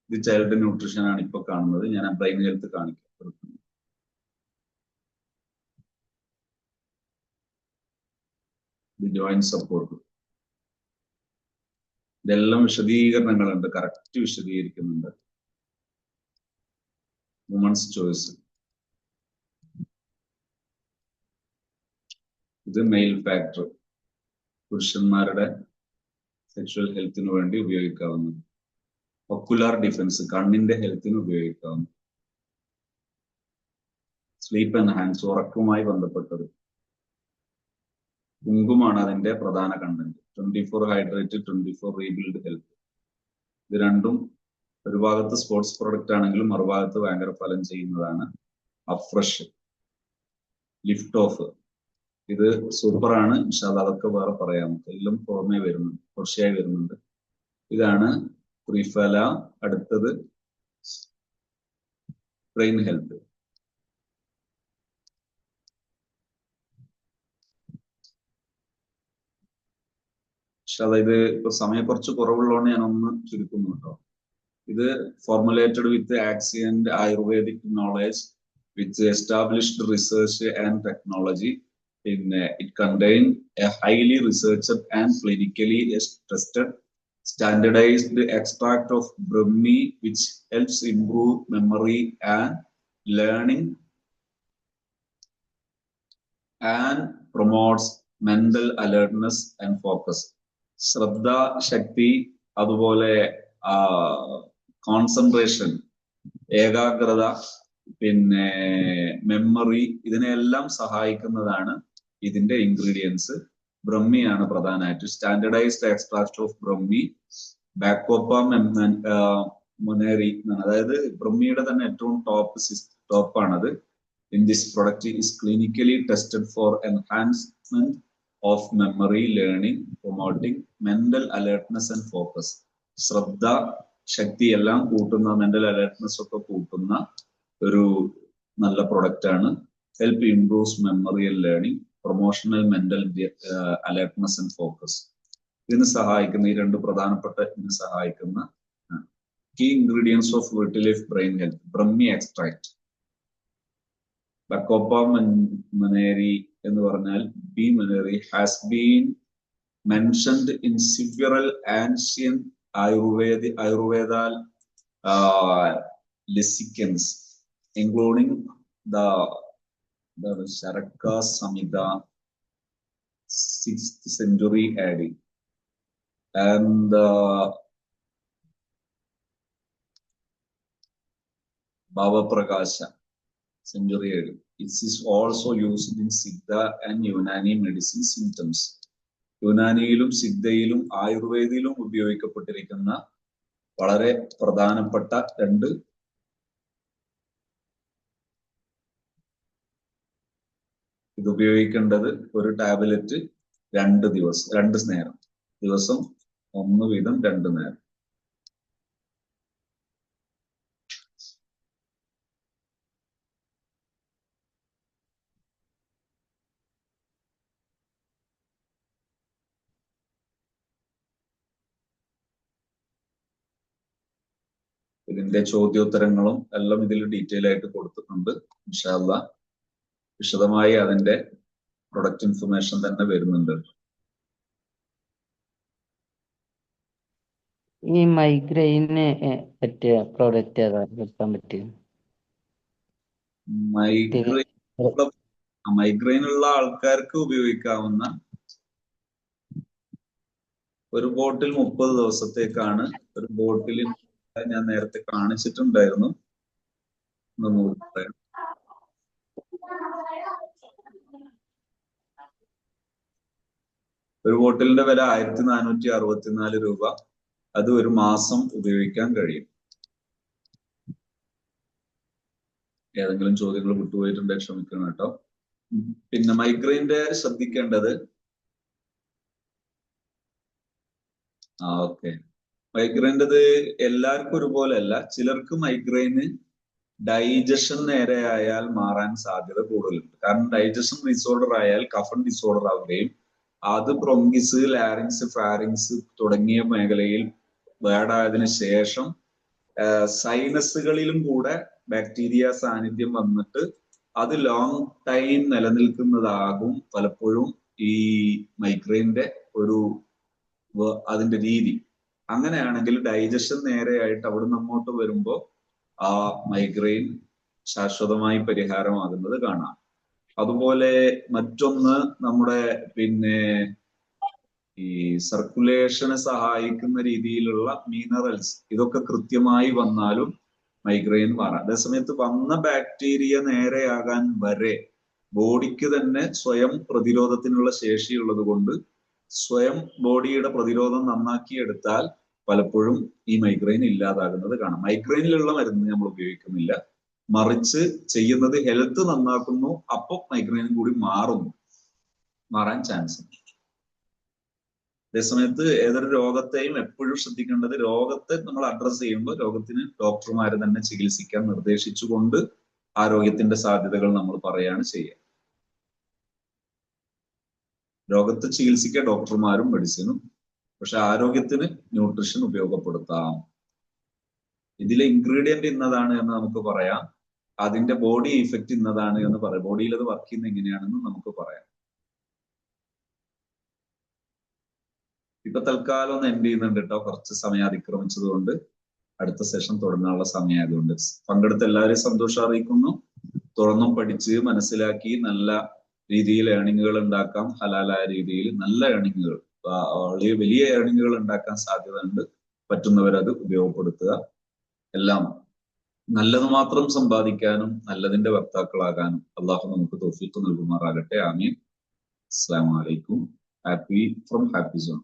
ഇത് ചൈൽഡ് ന്യൂട്രീഷൻ ആണ് ഇപ്പൊ കാണുന്നത്. ഞാൻ ബ്രെയിൻ ഹെൽത്ത് കാണിക്കാം. ഇത് ജോയിന്റ് സപ്പോർട്ട്, ഇതെല്ലാം വിശദീകരണങ്ങളുണ്ട്, കറക്റ്റ് വിശദീകരിക്കുന്നുണ്ട്. വുമൺസ് ചോയ്സ്, ഇത് മെയിൽ ഫാക്ടർ, പുരുഷന്മാരുടെ സെക്ഷൽ ഹെൽത്തിന് വേണ്ടി ഉപയോഗിക്കാവുന്നത്. ഒക്കുലാർ ഡിഫൻസ്, കണ്ണിന്റെ ഹെൽത്തിന് ഉപയോഗിക്കാവുന്നത്. സ്ലീപ്പ് എൻഹാൻസ്, ഉറക്കവുമായി ബന്ധപ്പെട്ടത്. കുങ്കുമാണ് അതിന്റെ പ്രധാന കണ്ടന്റ്. 24 hydrate, 24 rebuild health. ഇത് രണ്ടും ഒരു ഭാഗത്ത് സ്പോർട്സ് പ്രൊഡക്റ്റ് ആണെങ്കിലും മറുഭാഗത്ത് ഭയങ്കര ഫലം ചെയ്യുന്നതാണ്. അഫ്രഷ്, ലിഫ്റ്റ് ഓഫ്, ഇത് സൂപ്പറാണ്. പക്ഷെ അതൊക്കെ വേറെ പറയാം. എല്ലാം പുറമേ വരുന്നുണ്ട്, കുറച്ചായി വരുന്നുണ്ട്. ഇതാണ് പ്രിഫല. അടുത്തത് ബ്രെയിൻ ഹെൽത്ത്. പക്ഷെ അതായത് ഇപ്പൊ സമയം കുറച്ച് കുറവുള്ളതുകൊണ്ട് ഞാനൊന്ന് ചുരുക്കുന്നു കേട്ടോ. ഇത് formulated with ancient Ayurvedic knowledge with established research and technology. പിന്നെ it contain a highly researched and clinically tested standardized extract of Brahmi which helps improve memory and learning and promotes mental alertness and focus. ശ്രദ്ധ, ശക്തി, അതുപോലെ concentration, ഏകാഗ്രത, പിന്നെ memory, ഇതിനെല്ലാം സഹായിക്കുന്നതാണ് ഇതിന്റെ ingredients. ബ്രഹ്മിയാണ് പ്രധാനമായിട്ട്. Standardised extract of Brahmi, Bacopa monnieri, അതായത് ബ്രഹ്മിയുടെ തന്നെ ഏറ്റവും ടോപ്പാണത്. In this product is clinically tested for enhancement of memory, learning, promoting mental alertness and focus. ശ്രദ്ധ, ശക്തി എല്ലാം കൂട്ടുന്ന, മെന്റൽ അലേർട്ട്നെസ് ഒക്കെ കൂട്ടുന്ന ഒരു നല്ല പ്രൊഡക്റ്റ് ആണ്. Help improves memory and learning, promotional mental alertness and focus. ഇതിന് സഹായിക്കുന്ന ഈ രണ്ട് പ്രധാനപ്പെട്ട ഇതിന് സഹായിക്കുന്ന കീ ഇൻഗ്രീഡിയൻസ് ഓഫ് വിർട്ടിലൈഫ് brain health. Brahmi extract, Bacopa monnieri എന്ന് പറഞ്ഞാൽ B monnieri has been mentioned in several ancient Ayurvedal lexicons including the Charaka Samhita 6th century AD and Bhava Prakasha century 7. It's is also used in Siddha and Unani medicine symptoms. യുനാനിയിലും സിദ്ധയിലും ആയുർവേദയിലും ഉപയോഗിക്കപ്പെട്ടിരിക്കുന്ന വളരെ പ്രധാനപ്പെട്ട 2 ഇത് ഉപയോഗിക്കേണ്ടത് ഒരു ടാബ്ലറ്റ് 2 ദിവസം 2 നേരം, ദിവസം 1 വീതം 2 നേരം. ഇതിന്റെ ചോദ്യോത്തരങ്ങളും എല്ലാം ഇതിൽ ഡീറ്റെയിൽ ആയിട്ട് കൊടുത്തിട്ടുണ്ട്. ഇൻഷാ അല്ലാഹ് വിശദമായി അതിന്റെ പ്രൊഡക്റ്റ് ഇൻഫർമേഷൻ തന്നെ വരുന്നുണ്ട്. ഈ മൈഗ്രെയിന് പറ്റിയ പ്രോഡക്റ്റ് ഏതാ എടുക്കാൻ പറ്റിയ? മൈഗ്രെയിൻ ഉള്ള ആൾക്കാർക്ക് ഉപയോഗിക്കാവുന്ന ഒരു ബോട്ടിൽ 30 ദിവസത്തേക്കാണ്. ഒരു ബോട്ടിൽ ഞാൻ നേരത്തെ കാണിച്ചിട്ടുണ്ടായിരുന്നു. ഒരു ബോട്ടിലിന്റെ വില 1464 രൂപ. അത് ഒരു മാസം ഉപയോഗിക്കാൻ കഴിയും. ഏതെങ്കിലും ചോദ്യങ്ങൾ വിട്ടുപോയിട്ടുണ്ടെങ്കിൽ ക്ഷമിക്കണം കേട്ടോ. പിന്നെ മൈഗ്രെയിന്റെ ശ്രദ്ധിക്കേണ്ടത്, ഓക്കെ, മൈഗ്രെയിൻ്റെത് എല്ലാവർക്കും ഒരുപോലെ അല്ല. ചിലർക്ക് മൈഗ്രെയിന് ഡൈജഷൻ നേരെ ആയാൽ മാറാൻ സാധ്യത കൂടുതലുണ്ട്. കാരണം ഡൈജഷൻ ഡിസോർഡർ ആയാൽ കഫൻ ഡിസോർഡർ ആവുകയും അത് ബ്രോങ്കിസ്, ലാരിങ്സ്, ഫാരിങ്സ് തുടങ്ങിയ മേഖലയിൽ ബാഡായതിനു ശേഷം സൈനസുകളിലും കൂടെ ബാക്ടീരിയ സാന്നിധ്യം വന്നിട്ട് അത് ലോങ് ടൈം നിലനിൽക്കുന്നതാകും പലപ്പോഴും ഈ മൈഗ്രെയിന്റെ ഒരു അതിന്റെ രീതി. അങ്ങനെയാണെങ്കിൽ ഡൈജഷൻ നേരെയായിട്ട് അവിടുന്ന് അങ്ങോട്ട് വരുമ്പോൾ ആ മൈഗ്രെയിൻ ശാശ്വതമായി പരിഹാരമാകുന്നത് കാണാം. അതുപോലെ മറ്റൊന്ന്, നമ്മുടെ പിന്നെ ഈ സർക്കുലേഷനെ സഹായിക്കുന്ന രീതിയിലുള്ള മിനറൽസ്, ഇതൊക്കെ കൃത്യമായി വന്നാലും മൈഗ്രെയിൻ മാറാം. അതേസമയത്ത് വന്ന ബാക്ടീരിയ നേരെയാകാൻ വരെ ബോഡിക്ക് തന്നെ സ്വയം പ്രതിരോധത്തിനുള്ള ശേഷിയുള്ളത് കൊണ്ട് സ്വയം ബോഡിയുടെ പ്രതിരോധം നന്നാക്കിയെടുത്താൽ പലപ്പോഴും ഈ മൈഗ്രെയിൻ ഇല്ലാതാകുന്നത് കാണാം. മൈഗ്രെയിനിലുള്ള മരുന്ന് നമ്മൾ ഉപയോഗിക്കുന്നില്ല, മറിച്ച് ചെയ്യുന്നത് ഹെൽത്ത് നന്നാക്കുന്നു, അപ്പോൾ മൈഗ്രെയിനും കൂടി മാറാൻ ചാൻസ് ഉണ്ട്. അതേസമയത്ത് ഏതൊരു രോഗത്തെയും എപ്പോഴും ശ്രദ്ധിക്കേണ്ടത്, രോഗത്തെ നമ്മൾ അഡ്രസ് ചെയ്യുമ്പോൾ രോഗത്തിന് ഡോക്ടർമാരെ തന്നെ ചികിത്സിക്കാൻ നിർദ്ദേശിച്ചുകൊണ്ട് ആരോഗ്യത്തിന്റെ സാധ്യതകൾ നമ്മൾ പറയാണ് ചെയ്യുക. രോഗത്തെ ചികിത്സിക്കാൻ ഡോക്ടർമാരും മെഡിസിനും, പക്ഷെ ആരോഗ്യത്തിന് ന്യൂട്രീഷൻ ഉപയോഗപ്പെടുത്താം. ഇതിലെ ഇൻഗ്രീഡിയന്റ് ഇന്നതാണ് എന്ന് നമുക്ക് പറയാം, അതിന്റെ ബോഡി ഇഫക്റ്റ് ഇന്നതാണ് എന്ന് പറയാം, ബോഡിയിൽ അത് വർക്ക് ചെയ്യുന്നത് എങ്ങനെയാണെന്ന് നമുക്ക് പറയാം. ഇപ്പൊ തൽക്കാലം ഒന്ന് എൻഡ് ചെയ്യുന്നുണ്ട് കേട്ടോ, കുറച്ച് സമയം അതിക്രമിച്ചത് കൊണ്ട്. അടുത്ത സെഷൻ തുടങ്ങാനുള്ള സമയമായതുകൊണ്ട് പങ്കെടുത്ത എല്ലാവരെയും സന്തോഷം അറിയിക്കുന്നു. തുറന്നും പഠിച്ച് മനസ്സിലാക്കി നല്ല രീതിയിൽ ഏണിങ്ങുകൾ ഉണ്ടാക്കാം. ഹലാലായ രീതിയിൽ നല്ല ഏണിങ്ങുകൾ, വലിയ ഏണിങ്ങുകൾ ഉണ്ടാക്കാൻ സാധ്യത ഉണ്ട്. പറ്റുന്നവരത് ഉപയോഗപ്പെടുത്തുക. എല്ലാം നല്ലത് മാത്രം സമ്പാദിക്കാനും നല്ലതിന്റെ വക്താക്കളാകാനും അള്ളാഹു നമുക്ക് തൗഫീഖ് നൽകുമാറാകട്ടെ. ആമീൻ. അസ്സലാമു അലൈക്കും. Happy from happy zone.